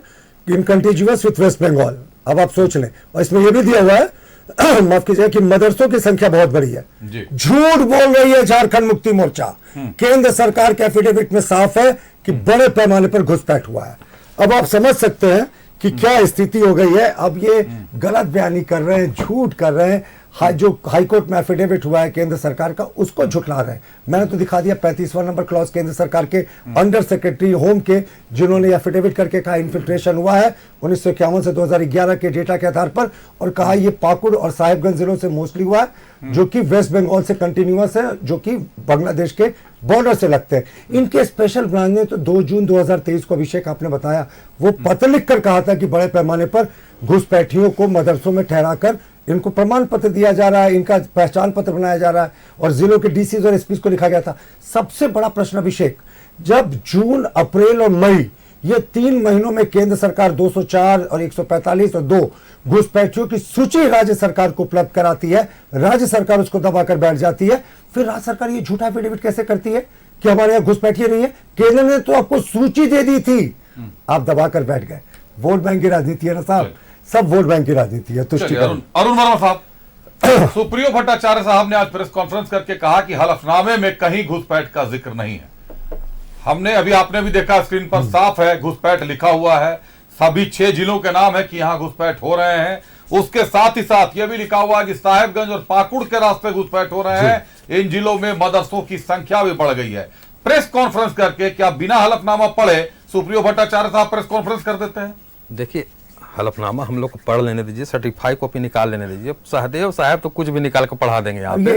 in contiguous with West Bengal. अब आप सोच लें, और इसमें यह भी दिया हुआ है माफ कीजिए कि मदरसों की संख्या बहुत बड़ी है। जी। झूठ बोल रही है झारखंड मुक्ति मोर्चा। केंद्र सरकार के एफिडेविट में साफ है कि बड़े पैमाने पर घुसपैठ हुआ है। अब आप समझ सकते हैं कि क्या स्थिति हो गई है। अब ये गलत बयानी कर रहे हैं, झूठ कर रहे हैं। जो हाईकोर्ट में एफिडेविट हुआ है केंद्र सरकार का, उसको झुठला रहे हैं। मैंने तो दिखा दिया 35वां नंबर क्लॉज केंद्र सरकार के अंडर सेक्रेटरी होम के, जिन्होंने एफिडेविट करके कहा इन्फिल्ट्रेशन हुआ है 1951 से 2011 के डेटा के आधार पर, और कहा ये पाकुड़ और साहिबगंज जिलों से मोस्टली हुआ है, जो कि वेस्ट बंगाल से कंटिन्यूअस है, जो कि बांग्लादेश के बॉर्डर से लगते हैं। इनके स्पेशल ब्रांच ने तो 2 जून 2023 को, अभिषेक आपने बताया, वो पत्र लिखकर कहा था कि बड़े पैमाने पर घुसपैठियों को मदरसों में ठहराकर इनको प्रमाण पत्र दिया जा रहा है, इनका पहचान पत्र बनाया जा रहा है, और जिलों के डीसी और एसपी को लिखा गया था। सबसे बड़ा प्रश्न अभिषेक, जब जून, अप्रैल और मई, ये 3 महीनों में केंद्र सरकार 204 और 145 और 2 घुसपैठियों की सूची राज्य सरकार को उपलब्ध कराती है, राज्य सरकार उसको दबाकर बैठ जाती है, फिर राज्य सरकार ये झूठा एफिडेविट कैसे करती है कि हमारे यहाँ घुसपैठिए नहीं है? केंद्र ने तो आपको सूची दे दी थी, आप दबाकर बैठ गए। वोट बैंक की राजनीति है ना साहब, सब वोट बैंक की राजनीति है। अरुण वर्मा साहब, सुप्रियो भट्टाचार्य साहब ने आज प्रेस कॉन्फ्रेंस करके कहा कि हलफनामे में कहीं घुसपैठ का जिक्र नहीं है। हमने अभी, आपने भी देखा स्क्रीन पर, साफ है घुसपैठ लिखा हुआ है, सभी 6 जिलों के नाम है कि यहां घुसपैठ हो रहे हैं। उसके साथ ही साथ यह भी लिखा हुआ है कि साहिबगंज और पाकुड़ के रास्ते घुसपैठ हो रहे हैं। इन जिलों में मदरसों की संख्या भी बढ़ गई है। प्रेस कॉन्फ्रेंस करके क्या बिना हलफनामा पढ़े सुप्रियो भट्टाचार्य साहब प्रेस कॉन्फ्रेंस कर देते हैं? देखिए, हलफनामा हम लोग को पढ़ लेने दीजिए, सर्टिफाइड कॉपी निकाल लेने दीजिए। सहदेव साहब तो कुछ भी निकाल कर पढ़ा देंगे यहाँ पे।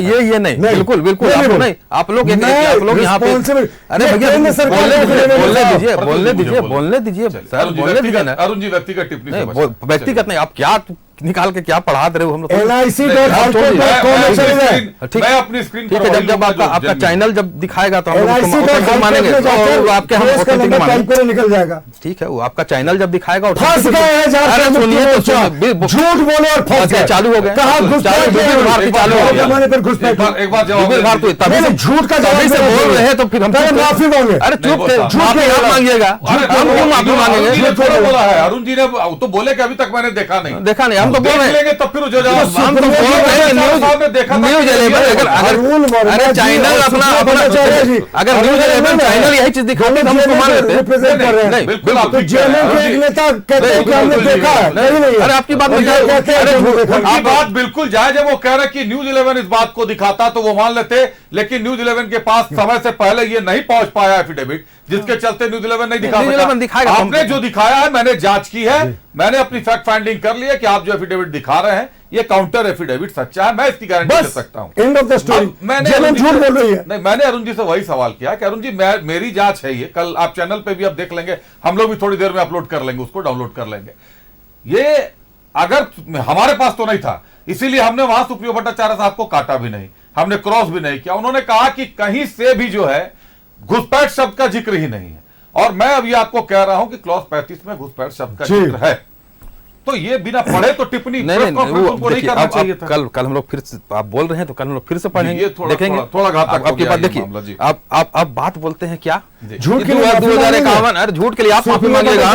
ये नहीं, बिल्कुल बिल्कुल नहीं। आप लोग यहाँ पे, अरे भैया बोलने दीजिए सर, बोलने दीजिए ना। अरुण जी व्यक्तिगत टिप्पणी, व्यक्तिगत नहीं, आप क्या निकाल के क्या पढ़ा दे रहे हो हम लोग? मैं अपनी स्क्रीन ठीक है, जब आपका चैनल जब दिखाएगा तो हम लोग मानेंगे, आपके हम निकल जाएगा। ठीक है, वो आपका चैनल जब दिखाएगा, झूठ बोलो और फंस गए, चालू हो गए, चालू हो गया। एक बार तभी से झूठ का जवाब से बोल रहे हैं तो फिर हम माफी मांगे। अरे चुप, माफी मांगिएगा, हम क्यों माफी मांगेंगे? बोला है अरुण जी ने तो, बोले कि अभी तक मैंने देखा नहीं। हम तो बोल रहे हैं, तब फिर हम तो बोल रहे हैं न्यूज 11, अरे चैनल अपना अगर न्यूज 11 चैनल यही चीज दिखाते तो हम उसको मान लेते हैं। नहीं, बिल्कुल आप नेता कहते हैं कि हमने देखा है। अरे आपकी बात आपकी बात बिल्कुल जायज है। वो कह रहे कि न्यूज 11 इस बात को दिखाता तो वो मान लेते, लेकिन न्यूज 11 के पास समय से पहले ये नहीं पहुंच पाया एफिडेविट, जिसके चलते न्यूज 11 नहीं दिखा। आपने जो दिखाया है, मैंने जांच की है, मैंने अपनी फैक्ट फाइंडिंग कर ली है कि आप जो एफिडेविट दिखा रहे हैं ये काउंटर एफिडेविट सच्चा है, मैं इसकी गारंटी दे सकता हूं। End of the story. मैंने अरुण जी से वही सवाल किया कि अरुण जी मेरी जांच है ये, कल आप चैनल पे भी अब देख लेंगे, हम लोग भी थोड़ी देर में अपलोड कर लेंगे, उसको डाउनलोड कर लेंगे। ये अगर हमारे पास तो नहीं था, इसीलिए हमने वहां सुप्रियो भट्टाचार्य साहब को काटा भी नहीं, हमने क्रॉस भी नहीं किया। उन्होंने कहा कि कहीं से भी जो है घुसपैठ शब्द का जिक्र ही नहीं है, और मैं अभी आपको कह रहा हूं कि क्लॉज 35 में घुसपैठ शब्द का जिक्र है। तो ये बिना पढ़े तो टिप्पणी नहीं करना चाहिए था। कल हम लोग फिर आप बोल रहे हैं तो कल हम लोग फिर से पढ़ेंगे, देखेंगे। थोड़ा घातक आपके पास देखिए, आप बात बोलते हैं क्या झूठ के 2051, अरे झूठ के लिए आप माफी मांगिएगा,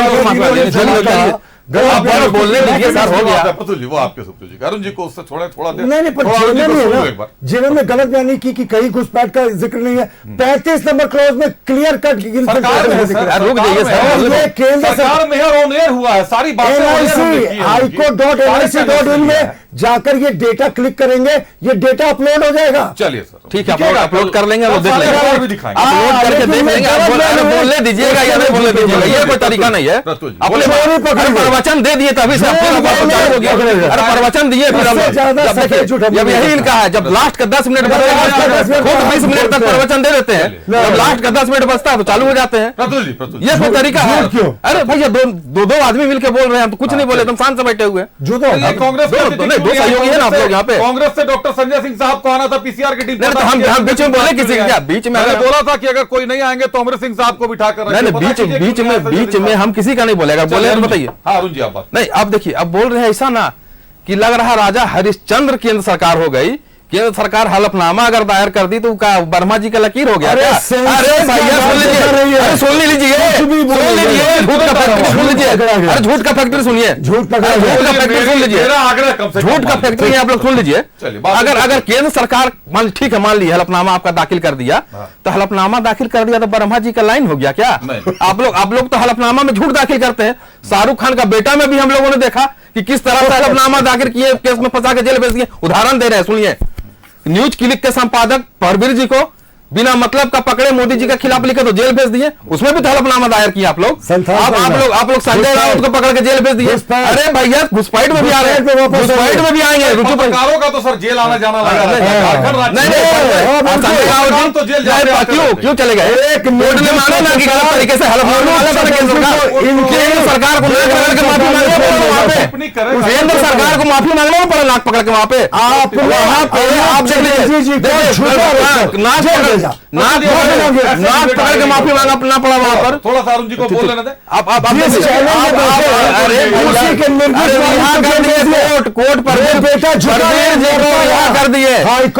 बोलने दीजिए सर, हो गया। प्रतुल जी, वो आपके सुप्रियो जी, अरुण जी को उससे थोड़ा देर नहीं, पर जिन्होंने गलत बयानी की कि कहीं घुसपैठ का जिक्र नहीं है, 35 नंबर क्लॉज में क्लियर कट रुक जाइए सर, केंद्र सरकार में ऑन एयर हुआ है, सारी बातें हाईकोर्ट.nic.in में जाकर ये डेटा क्लिक करेंगे, ये डेटा अपलोड हो जाएगा। चलिए सर, ठीक है, अपलोड कर लेंगे, देख लेंगे, अपलोड करके देख लेंगे। बोलने दीजिएगा या नहीं बोलने दीजिएगा, ये कोई तरीका नहीं है। प्रवचन दे दिए तभी से चालू हो गया। अरे प्रवचन दिए फिर जब यही इनका है, जब लास्ट का 10 मिनट बचता है, खुद 20 मिनट तक प्रवचन दे देते हैं, जब लास्ट का 10 मिनट बचता है तो चालू हो जाते हैं। ये कोई तरीका है? अरे भैया दो आदमी मिलकर बोल रहे हैं, हम तो कुछ नहीं बोले, तुम शांत से बैठे हुए। कांग्रेस दो सहयोगी है ना आप लोग यहाँ पे। कांग्रेस से डॉक्टर संजय सिंह साहब को आना था पीसीआर की टीम, हम बीच में बोले किसी क्या? बीच में बोला था कि अगर कोई नहीं आएंगे तो अमृत सिंह साहब को बिठाकर बीच में हम किसी का नहीं बोलेगा, बोले बताइए। हाँ अरुण जी, आप बात नहीं, अब देखिए, अब बोल रहे हैं ऐसा ना कि लग रहा राजा हरिश्चंद्र केंद्र सरकार हो गई केंद्र सरकार हलफनामा अगर दायर कर दी तो का वर्मा जी का लकीर हो गया अरे क्या? अरे भैया सुन लीजिए, अरे सुन लीजिए, झूठ का फैक्ट्री सुन लीजिए, अरे झूठ का फैक्ट्री सुनिए, झूठ का फैक्ट्री सुन लीजिए, झूठ का फैक्ट्री आप लोग सुन लीजिए। अगर केंद्र सरकार ठीक है मान ली हलफनामा आपका दाखिल कर दिया, तो हलफनामा दाखिल कर दिया तो वर्मा जी का लाइन हो गया क्या? आप लोग तो हलफनामा में झूठ दाखिल करते हैं। शाहरुख खान का बेटा में भी हम लोगों ने देखा कि किस तरह से हलफनामा दाखिल किए, केस में फंसा के जेल भेज दिए। उदाहरण दे रहे हैं, सुनिए। न्यूज क्लिक के संपादक परवीर जी को बिना मतलब का पकड़े मोदी जी के खिलाफ लिखे तो जेल भेज दिए, उसमें भी तो हलफनामा दायर किया आप लोग। आप लोग संजय राउत को पकड़ के जेल भेज दिए। अरे भैया घुसपैठ में भी आ रहे हैं, घुसपैठ में भी आएंगे। पत्रकारों का तो सर जेल आना जाना लगा क्यों चले गए? कोर्ट ने माना ना कि गलत तरीके से हलफनामा सरकार को माफी मांगनी, केंद्र सरकार को माफी मांगना पड़ा नाक पकड़ के वहां पे। आप नाक पकड़ के माफी मांगना पड़ा वहां पर। थोड़ा सा अरुण जी को बोल लेने दें। कोर्ट पर कर दिए, शाहरुख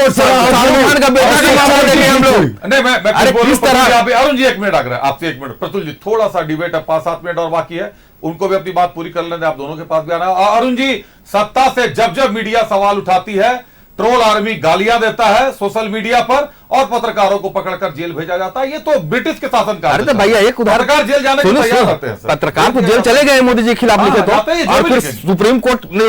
खान का बेटा मामला देंगे हम लोग। नहीं मैं किस तरह अरुण जी 1 मिनट आग्रह आपसे, 1 मिनट। प्रतुल जी थोड़ा सा डिबेट है, 5-7 मिनट और बाकी है, उनको भी अपनी बात पूरी कर लेने, आप दोनों के पास भी आना। अरुण जी, सत्ता से जब मीडिया सवाल उठाती है, ट्रोल आर्मी गालियां देता है सोशल मीडिया पर और पत्रकारों को पकड़कर जेल भेजा जाता है, ये तो ब्रिटिश के शासन का। अरे तो भैया एक उदाहरण, पत्रकार जेल जाने को तैयार रहते हैं। पत्रकार तो जेल चले गए मोदी जी के खिलाफ लिखे तो, और फिर सुप्रीम कोर्ट ने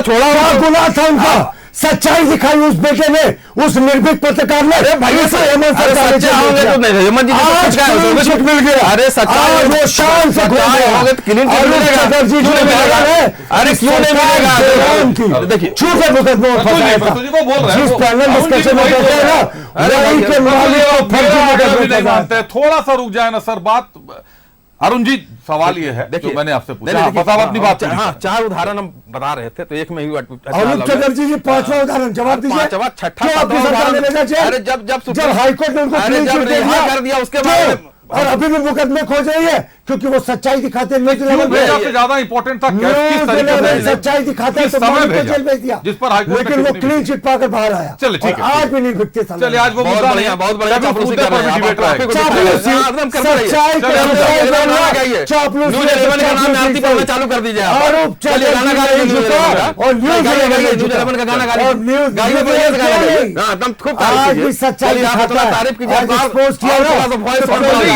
छोड़ा था उनका। सच्चाई दिखाई उस बेटे ने, उस निर्भीक पत्रकार ने। भैया हेमंत सच्चे होंगे तो नहीं, हेमंत जी को छूट मिल गया। अरे सच्चाई वो शान से होंगे तो क्लीन चटर्जी जो मिलेगा, अरे क्यों नहीं मिलेगा? देखिए झूठे मुकदमे जिस पैनल डिस्कशन में कहते हैं ना, वही के नहीं मानते। थोड़ा सा रुक जाए ना सर बात। अरुण जी सवाल ये है जो मैंने आपसे पूछा, अपनी बात। हाँ, 4 उदाहरण हम बता रहे थे तो एक में ही अरुण चटर्जी जी 5वां उदाहरण जवाब दीजिए। छठा अरे जब हाईकोर्ट ने उनको कर दिया उसके बाद और अभी भी मुकदमे खोज रही है क्योंकि वो सच्चाई दिखाते हैं। से ज्यादा इंपॉर्टेंट था सच्चाई दिखाते हैं तो जेल भेज दिया, जिस पर लेकिन वो क्लीन चिट पाकर बाहर आया। चलिए ठीक है, आज भी निर्भीकते। चलिए आज वो बहुत बढ़िया चालू कर दीजिए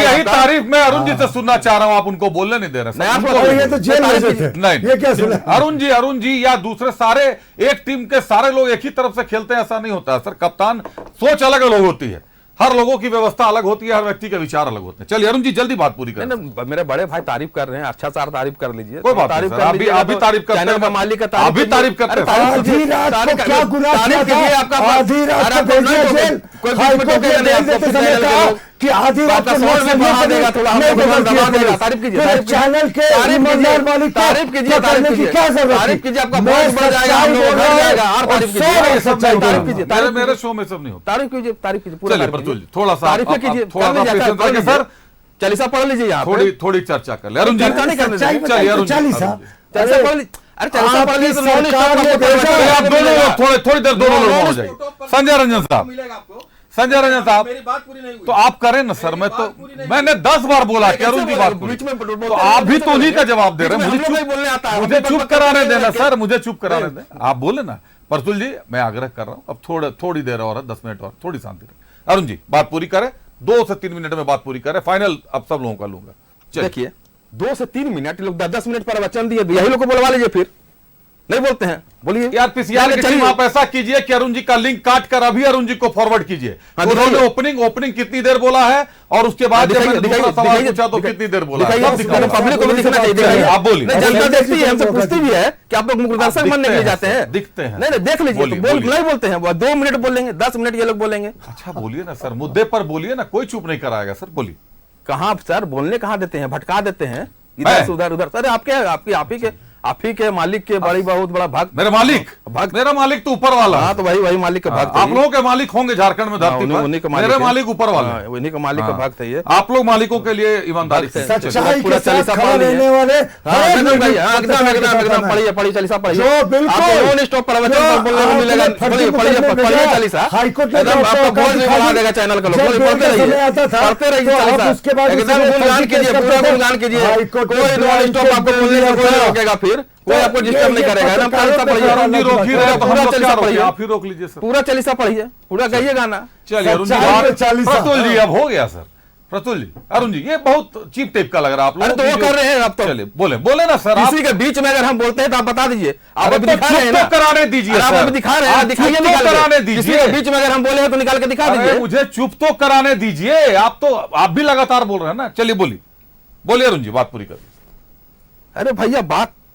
यही तारीफ मैं अरुण जी से सुनना चाह रहा हूं, आप उनको बोलने नहीं दे रहे। ये तो जेल में नहीं, ये क्या सुना? अरुण जी या दूसरे सारे एक टीम के सारे लोग एक ही तरफ से खेलते हैं, ऐसा नहीं होता सर। कप्तान सोच अलग अलग होती है, हर लोगों की व्यवस्था अलग होती है, हर व्यक्ति के विचार अलग होते हैं। चलिए अरुण जी जल्दी बात पूरी करें। मेरे बड़े भाई तारीफ कर रहे हैं, अच्छा सार तारीफ कर लीजिए। कोई बात नहीं, आप भी तारीफ करते हैं, मालिक का आप भी तारीफ करते हैं। क्या गुनाह किया था? आधी रात को भेजिए जेल। कि आधी रात को चैनल के ईमानदार मालिक तारीफ कीजिए, करने की क्या जरूरत? तारीफ कीजिए, आपका बॉस बढ़ जाएगा, हम लोग बढ़ जाएगा। और तारीफ कीजिए, मेरे शो में सब नहीं होता। तारीफ कीजिए, तारीफ कीजिए, थोड़ा सा तारीफ कीजिए, सर चालीसा पढ़ लीजिए, थोड़ी चर्चा कर ले अरुण जी। चलिए अरुण चालीसा पढ़ लीजिए। अरे चालीसा पढ़ लीजिए आप दोनों लोग थोड़ी देर दोनों लोग हो जाए। संजय रंजन साहब मेरी बात पूरी नहीं हुई तो आप करें ना सर। मैंने 10 बार बोला कि अरुण की बात पूरी, तो आप भी तो उन्हीं का जवाब दे रहे हैं। मुझे चुप कराने देना सर, मुझे चुप कराने दें। आप बोले ना प्रतुल जी, मैं आग्रह कर रहा हूं अब थोड़ी देर और 10 मिनट और थोड़ी शांति रहे। अरुण जी बात पूरी करें, 2 से 3 मिनट में बात पूरी करें, फाइनल अब सब लोगों का लूंगा। देखिए 2 से 3 मिनट, लोग 10 मिनट पर वचन दिए, यही लोग को बुलवा लीजिए, फिर नहीं बोलते हैं। बोलिए यार पीसीआर की टीम, आप ऐसा कीजिए कि अरुण जी का लिंक काट कर अभी अरुण जी को फॉरवर्ड कीजिए। उन्होंने ओपनिंग कितनी देर बोला है और उसके बाद जब मैंने दूसरा सवाल पूछा तो कितनी देर बोला है, पब्लिक को भी दिखना चाहिए। आप बोलिए, जनता देखती है, हमसे पूछती भी है कि आप लोग मुख्य दर्शक बनने के लिए जाते हैं, दिखते हैं। नहीं देख लीजिए, नहीं बोलते हैं, 2 मिनट बोलेंगे, 10 मिनट ये लोग बोलेंगे। अच्छा बोलिए ना सर, मुद्दे पर बोलिए ना, कोई चुप नहीं कराएगा सर, बोलिए। कहाँ सर बोलने कहाँ देते हैं, भटका देते हैं इधर से उधर। सर आपके आप ही के मालिक के बड़ी बहुत बड़ा भक्त। मेरा मालिक तो ऊपर वाला। हाँ, तो वही मालिक का भक्त। आप लोगों के मालिक होंगे झारखंड में धरती पर, मेरे मालिक ऊपर वाला, उन्हीं का मालिक का भक्त है ये। आप लोग मालिकों के लिए ईमानदारी से सच्चाई के साथ खड़ा रहने वाले एकदम पढ़िए चालीसा पढ़िए, जो बिल्कुल नॉन स्टॉप प्रवचन बोलने को मिलेगा। पढ़िए चालीसा, एकदम आपको बोल नहीं बना देगा चैनल का लोग। पढ़ते रहिए चालीसा, एकदम गुणगान कीजिए, पूरा गुणगान कीजिए, कोई नॉन स्टॉप आपको बोलने को कोई नहीं रोकेगा, फिर कोई आपको डिस्टर्ब नहीं करेगा ना। चालीसा पढ़िए, पूरा चालीसा पढ़िए, आप ही रोक लीजिए सर, पूरा चालीसा पढ़िए, पूरा गाइए गाना। चलिए प्रतुल जी, अब हो गया सर। प्रतुल जी, अरुण जी, ये बहुत चीप टाइप का लग रहा है आप लोग। तो वो कर रहे हैं आप तो। चलिए बोले ना सर। किसी के बीच में अगर हम बोलते हैं तो आप बता दीजिए। आप अभी दिखा रहे हैं ना, कराने दीजिए, आप अभी दिखा रहे हैं, दिखाइए, कराने दीजिए। किसी के बीच में अगर हम बोले हैं तो निकाल के दिखा दीजिए। मुझे चुप तो कराने दीजिए। आप भी लगातार बोल रहे हैं ना। चलिए बोलिए अरुण जी, बात पूरी करिए। अरे भैया,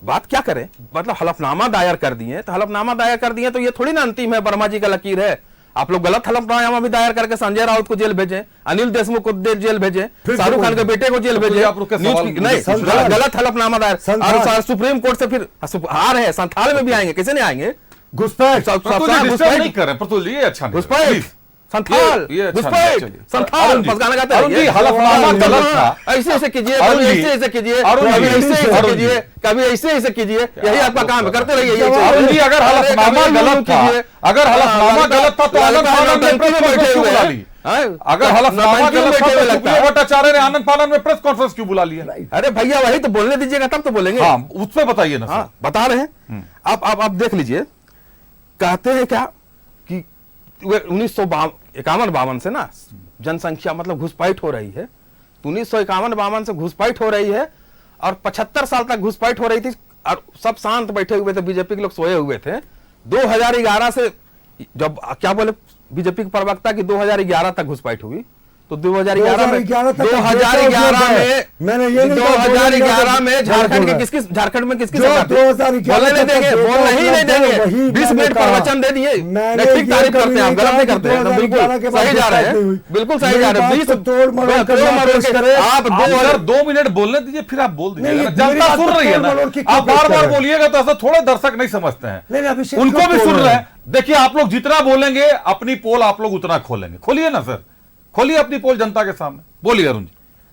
बात क्या करें, मतलब हलफनामा दायर कर दिए, तो हलफनामा दायर कर दिए तो ये थोड़ी ना अंतिम है, वर्मा जी का लकीर है। आप लोग गलत हलफनामा भी दायर करके संजय राउत को जेल भेजे, अनिल देशमुख को जेल भेजे, शाहरुख खान के बेटे को जेल भेजे, नहीं गलत हलफनामा दायर। और सुप्रीम कोर्ट से फिर आ रहे हैं, संथाल में भी आएंगे, किसे नहीं आएंगे? घुसपैठ नहीं कर रहे प्रतुल जी, ये अच्छा नहीं। घुसपैठ संथाल, संथाल बस गाना गाते हैं। हलफनामा गलत था, ऐसे कीजिए, कभी ऐसे कीजिए, कभी ऐसे कीजिए, कभी ऐसे कीजिए, यही आपका काम है, करते रहिए। अगर हलफनामा गलत था, तो आनंद फानन में प्रेस कॉन्फ्रेंस क्यों बुला ली? अगर हलफनामा गलत था तो सुप्रिया भट्टाचार्य ने आनंद फानन में प्रेस कॉन्फ्रेंस क्यों बुला लिया? अरे भैया, वही तो बोलने दीजिएगा तब तो बोलेंगे। हाँ, उससे बताइए ना। बता रहे हैं, आप देख लीजिए। कहते हैं क्या कि 1951-52 से ना जनसंख्या मतलब घुसपैठ हो रही है। 1951-52 से घुसपैठ हो रही है और 75 साल तक घुसपैठ हो रही थी और सब शांत बैठे हुए थे, बीजेपी के लोग सोए हुए थे। 2011 से जब क्या बोले बीजेपी के प्रवक्ता की 2011 तक घुसपैठ हुई, तो 2011 में झारखंड में किसकी सरकार थी? बोलने नहीं देंगे, बोलने ही नहीं देंगे। 20 मिनट प्रवचन दे दिए, ठीक तारीफ करते हैं आप, गलत नहीं करते हैं, बिल्कुल सही जा रहे हैं, बिल्कुल सही जा रहे हैं। 20 आप 2 मिनट बोलने दीजिए, फिर आप बोल दीजिए। जनता सुन रही है ना, आप बार बोलिएगा तो ऐसा थोड़े दर्शक नहीं समझते हैं, उनको भी सुन रहे हैं। देखिए, आप लोग जितना बोलेंगे अपनी पोल आप लोग उतना खोलेंगे। खोलिए ना सर, खोलिए अपनी पोल जनता के सामने। बोलिए अरुण जी।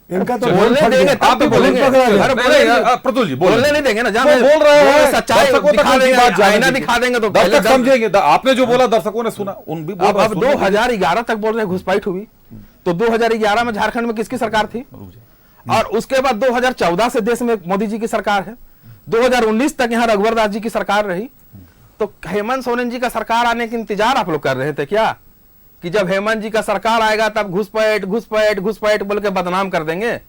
इनका तो बोलने देंगे आप भी बोलेंगे। प्रतुल जी बोलने नहीं देंगे ना, जहां बोल रहे हैं सच्चाई दिखा देंगे, आईना दिखा देंगे तो दर्शक समझेंगे। आपने जो बोला दर्शकों ने सुना, उन भी बोल। अब 2011 तक बोल रहे हैं घुसपैठ हुई, तो 2011 में झारखंड में किसकी सरकार थी? और उसके बाद 2014 से देश में मोदी जी की सरकार है। 2019 तक यहाँ रघुवर दास जी की सरकार रही। तो हेमंत सोरेन जी का सरकार आने का इंतजार आप लोग कर रहे थे क्या, कि जब हेमंत जी का सरकार आएगा तब घुसपैठ बोल के बदनाम कर देंगे?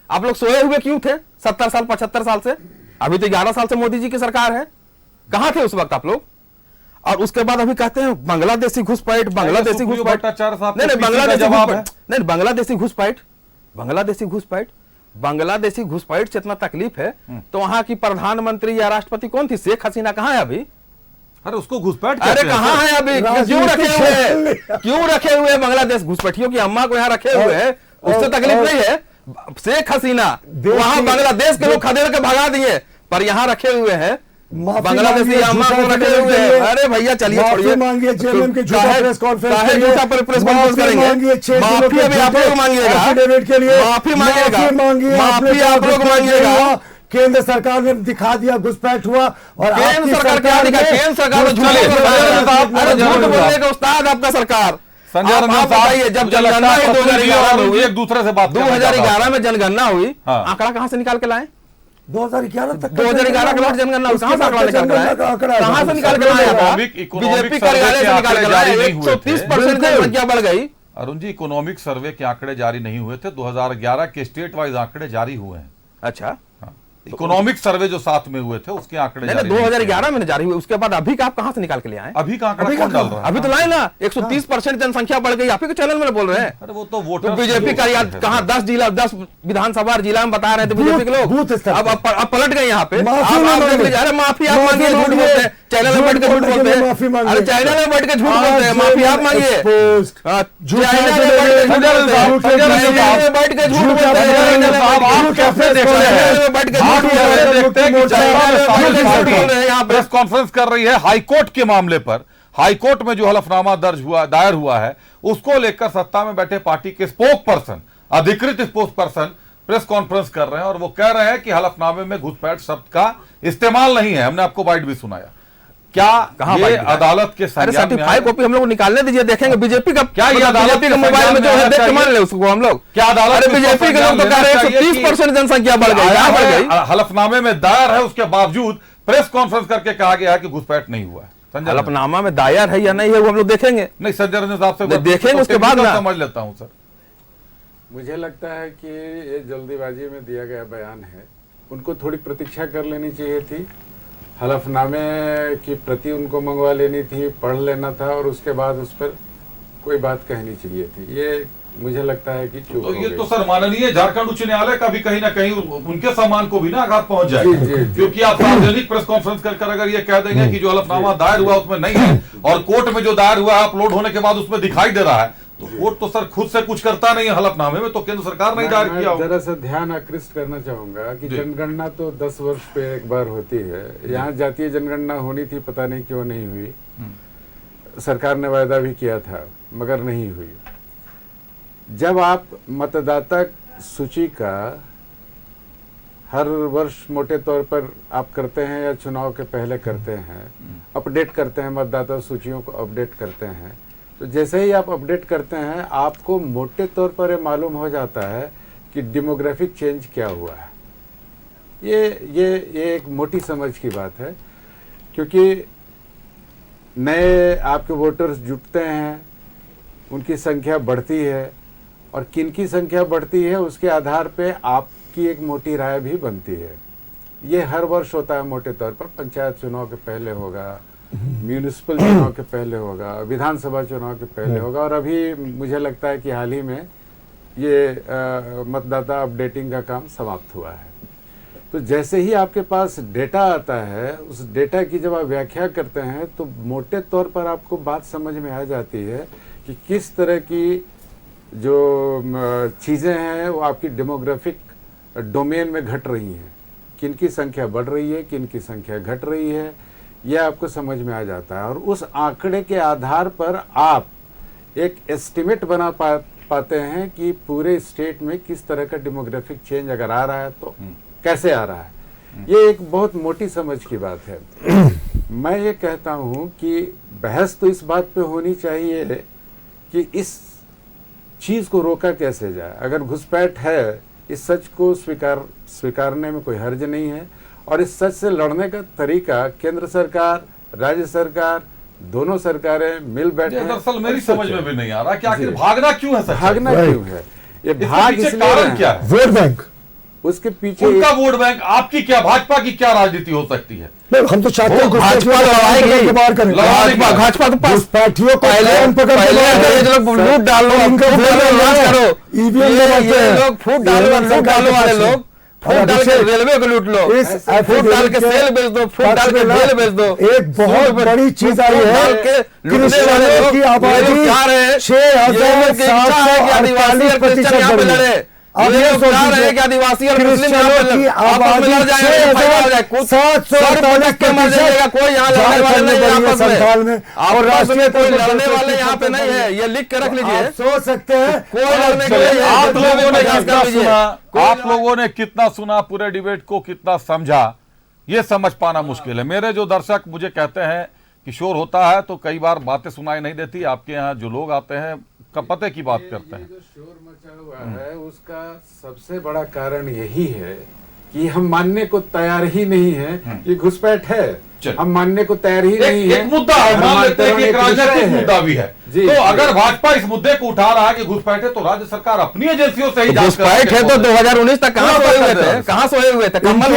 आप लोग सोए हुए क्यों थे 70 साल 75 साल से? अभी तो 11 साल से मोदी जी की सरकार है, कहां थे उस वक्त आप लोग? और उसके बाद अभी कहते हैं बांग्लादेशी घुसपैठ, बांग्लादेशी घुसपैठ, नहीं बांग्लादेशी घुसपैठ से इतना तकलीफ है तो वहां की प्रधानमंत्री या राष्ट्रपति कौन थी? शेख हसीना कहां है अभी? अरे उसको घुसपैठ, अरे कहां है अभी? क्यों रखे हुए बांग्लादेश? घुसपैठियों की अम्मा को यहाँ रखे हुए हैं, उससे तकलीफ नहीं है। शेख हसीना वहां बांग्लादेश के लोग खदेड़ के भगा दिए, पर यहाँ रखे हुए हैं बांग्लादेशी अम्मा को रखे हुए हैं। अरे भैया चलिए, छोड़िए, प्रेस कॉन्फ्रेंस करेंगे, माफी अभी आप लोग मांगिएगा, माफी मांगिएगा, माफी आप लोग मांगिएगा। केंद्र सरकार ने दिखा दिया घुसपैठ हुआ, और केंद्र सरकार क्या दिखा? केंद्र सरकार झूठ बोलने का उस्ताद आपका सरकार। संजय रंजन साहब, जब जनगणना 2011 में हुई, एक दूसरे से बात 2011 में जनगणना हुई, आंकड़ा कहां से निकाल के लाए? 2011 तक 2011 के बाद जनगणना कहां से आंकड़ा निकाल के लाए? कहां से निकाल के लाया था? बीजेपी कार्यालय से निकाल के लाए। 130% जनसंख्या बढ़ गई। अरुण जी, इकोनॉमिक सर्वे के आंकड़े जारी नहीं हुए थे, 2011 के स्टेट वाइज आंकड़े जारी हुए हैं। अच्छा, इकोनॉमिक सर्वे जो साथ में हुए थे उसके आंकड़े 2011 में जारी हुए, उसके बाद अभी का आप कहां से निकाल के ले आए? अभी का आंकड़ा कौन डाल रहा है? अभी तो लाए ना, 130% जनसंख्या बढ़ गई, आप ही के चैनल में बोल रहे हैं। अरे वो तो वोटर बीजेपी का कहां 10 जिला 10 विधानसभा जिला में बता रहे थे बीजेपी के लोग, अब पलट गए यहाँ पे। माफी आप मांगिए, झूठ बोलते हैं, चैनल में बैठ के झूठ बोलते हैं। अरे चैनल में बैठ के झूठ बोलते हैं, माफी आप मांगिए। चैनल में बैठ के झूठ बोलते हैं, आप देखते हैं कि प्रेस कॉन्फ्रेंस कर रही है हाईकोर्ट के मामले पर। हाईकोर्ट में जो हलफनामा दायर हुआ है उसको लेकर सत्ता में बैठे पार्टी के स्पोक पर्सन, अधिकृत स्पोक पर्सन प्रेस कॉन्फ्रेंस कर रहे हैं और वो कह रहे हैं कि हलफनामे में घुसपैठ शब्द का इस्तेमाल नहीं है। हमने आपको बाइट भी सुनाया। क्या ये अदालत के सर्टिफाइड कॉपी हम लोग निकालने दीजिए, देखेंगे बीजेपी का क्या ये अदालत के मोबाइल में जो है देख के मान ले उसको हम लोग। क्या अदालत बीजेपी के लोग तो कह रहे हैं 130% जनसंख्या बढ़ गई। हलफनामे में दायर है उसके बावजूद प्रेस कॉन्फ्रेंस करके कहा गया है कि घुसपैठ नहीं हुआ है। हलफनामा में दायर है या नहीं है वो हम लोग देखेंगे। नहीं संजय रंजन साहब से देखेंगे उसके बाद समझ लेता हूं सर। मुझे लगता है कि ये जल्दीबाजी में दिया गया बयान है, उनको थोड़ी प्रतीक्षा कर लेनी चाहिए थी, हलफनामे की प्रति उनको मंगवा लेनी थी, पढ़ लेना था और उसके बाद उस पर कोई बात कहनी चाहिए थी। ये मुझे लगता है कि चूक हो गई। ये तो सर माननीय झारखंड उच्च न्यायालय का भी कहीं ना कहीं उनके सम्मान को भी ना आघात पहुंच जाएगा, क्योंकि आप सार्वजनिक प्रेस कॉन्फ्रेंस कर अगर ये कह देंगे कि जो हलफनामा दायर हुआ उसमें नहीं है और कोर्ट में जो दायर हुआ है अपलोड होने के बाद उसमें दिखाई दे रहा है, तो कोर्ट तो सर खुद से कुछ करता नहीं है हलफनामे में, तो केंद्र सरकार नहीं दायर किया। जरा सा ध्यान आकृष्ट करना चाहूंगा कि जनगणना तो 10 वर्ष पे एक बार होती है। यहाँ जातीय जनगणना होनी थी, पता नहीं क्यों नहीं हुई। सरकार ने वायदा भी किया था मगर नहीं हुई। जब आप मतदाता सूची का हर वर्ष मोटे तौर पर आप करते हैं या चुनाव के पहले करते हैं, अपडेट करते हैं, मतदाता सूचियों को अपडेट करते हैं, तो जैसे ही आप अपडेट करते हैं आपको मोटे तौर पर ये मालूम हो जाता है कि डेमोग्राफिक चेंज क्या हुआ है। ये एक मोटी समझ की बात है, क्योंकि नए आपके वोटर्स जुटते हैं, उनकी संख्या बढ़ती है और किनकी संख्या बढ़ती है उसके आधार पे आपकी एक मोटी राय भी बनती है। ये हर वर्ष होता है मोटे तौर पर, पंचायत चुनाव के पहले होगा, म्यूनिसिपल चुनाव के पहले होगा, विधानसभा चुनाव के पहले होगा और अभी मुझे लगता है कि हाल ही में ये मतदाता अपडेटिंग का काम समाप्त हुआ है। तो जैसे ही आपके पास डेटा आता है, उस डेटा की जब आप व्याख्या करते हैं तो मोटे तौर पर आपको बात समझ में आ जाती है कि किस तरह की जो चीज़ें हैं वो आपकी डेमोग्राफिक डोमेन में घट रही हैं, किनकी संख्या बढ़ रही है, किनकी संख्या घट रही है, यह आपको समझ में आ जाता है। और उस आंकड़े के आधार पर आप एक एस्टिमेट बना पाते हैं कि पूरे स्टेट में किस तरह का डेमोग्राफिक चेंज अगर आ रहा है तो कैसे आ रहा है। ये एक बहुत मोटी समझ की बात है। मैं ये कहता हूँ कि बहस तो इस बात पे होनी चाहिए कि इस चीज को रोका कैसे जाए। अगर घुसपैठ है, इस सच को स्वीकारने में कोई हर्ज नहीं है और इस सच से लड़ने का तरीका केंद्र सरकार, राज्य सरकार, दोनों सरकारें मिल बैठे। दरअसल मेरी समझ में भी नहीं आ रहा कि आखिर भागना क्यों है, भागना क्यों है, ये भाग इसलिए कारण क्या है? वोट बैंक, उसके पीछे उनका वोट बैंक, आपकी क्या, भाजपा की क्या राजनीति हो सकती है? हम तो चाहते हैं भाजपा तो घुसपैठियों को लूट डालो, ईवीएम फूट डालो वाले लोग, फूट डाल के रेलवे को लूट लो, फूट डाल के सेल बेच दो, फूट डाल के जेल बेच दो। एक बहुत बड़ी चीज आई है क्रिश्चियनों की आबादी 6,748% अब ये सोच रहे हैं कि आदिवासी और क्रिश्चियनों की आबादी 6,748% कोई यहाँ लड़ने वाले में और राष्ट्रीय लड़ने वाले यहाँ पे नहीं है। ये लिख के रख लीजिए, सोच सकते हैं कोई लड़ने के लिए। आप लोगों ने कितना सुना, आप लोगों ने कितना सुना, पूरे डिबेट को कितना समझा, ये समझ पाना मुश्किल है। मेरे जो दर्शक मुझे कहते हैं कि शोर होता है तो कई बार बातें सुनाई नहीं देती। आपके यहाँ जो लोग आते हैं पते की बात करते हैं। जो शोर मचा हुआ है उसका सबसे बड़ा कारण यही है कि हम मानने को तैयार ही नहीं है कि घुसपैठ है। हम मानने को तैयार ही नहीं है। एक मुद्दा है, मान लेते हैं कि एक राजनीतिक मुद्दा भी है। तो अगर भाजपा इस मुद्दे को उठा रहा है कि घुसपैठ है, तो राज्य सरकार अपनी एजेंसियों से ही जांच घुसपैठ है। तो 2019 तक कहां सोए हुए थे, कहां सोए हुए थे? कम्बल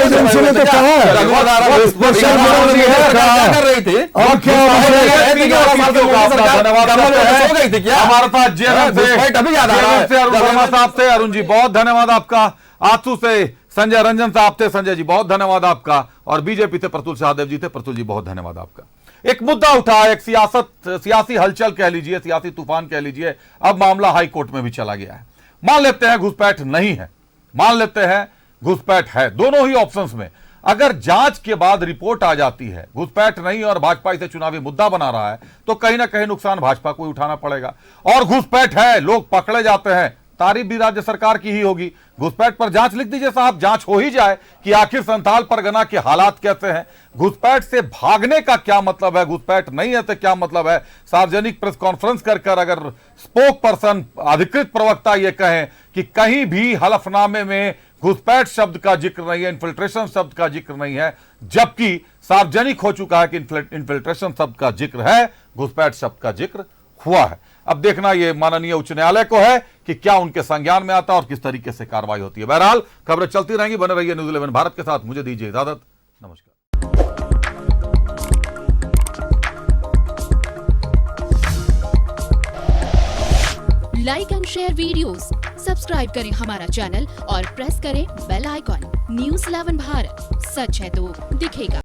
कर रही थी हमारे साथ जेएमएम से अरुण जी, बहुत धन्यवाद आपका। आंसू से संजय रंजन साहब थे, संजय जी बहुत धन्यवाद आपका। और बीजेपी थे प्रतुल सहदेव जी थे, प्रतुल जी बहुत धन्यवाद आपका। एक मुद्दा उठा, एक सियासी हलचल कह लीजिए, सियासी तूफान कह लीजिए। अब मामला हाई कोर्ट में भी चला गया है। मान लेते हैं घुसपैठ नहीं है, मान लेते हैं घुसपैठ है, दोनों ही ऑप्शंस में। अगर जांच के बाद रिपोर्ट आ जाती है घुसपैठ नहीं और भाजपा इसे चुनावी मुद्दा बना रहा है, तो कहीं ना कहीं नुकसान भाजपा को ही उठाना पड़ेगा। और घुसपैठ है, लोग पकड़े जाते हैं, तारीफ भी राज्य सरकार की ही होगी। घुसपैठ पर जांच लिख दीजिए साहब, जांच हो ही जाए कि आखिर संथाल परगना के हालात कैसे हैं। घुसपैठ से भागने का क्या मतलब है, घुसपैठ नहीं है तो क्या मतलब है। सार्वजनिक प्रेस कॉन्फ्रेंस कर अगर स्पोक पर्सन, अधिकृत प्रवक्ता ये कहें कि कहीं भी हलफनामे में घुसपैठ शब्द का जिक्र नहीं है, इन्फिल्ट्रेशन शब्द का जिक्र नहीं है, जबकि सार्वजनिक हो चुका है कि इन्फिल्ट्रेशन शब्द का जिक्र है, घुसपैठ शब्द का जिक्र हुआ है। अब देखना ये माननीय उच्च न्यायालय को है कि क्या उनके संज्ञान में आता है और किस तरीके से कार्रवाई होती है। बहरहाल खबरें चलती रहेंगी, बने रहिए न्यूज़ 11 भारत के साथ। मुझे दीजिए इजाजत, नमस्कार। Like and share videos, subscribe करें हमारा चैनल और प्रेस करें बेल आइकॉन। न्यूज़ 11 भारत, सच है तो दिखेगा।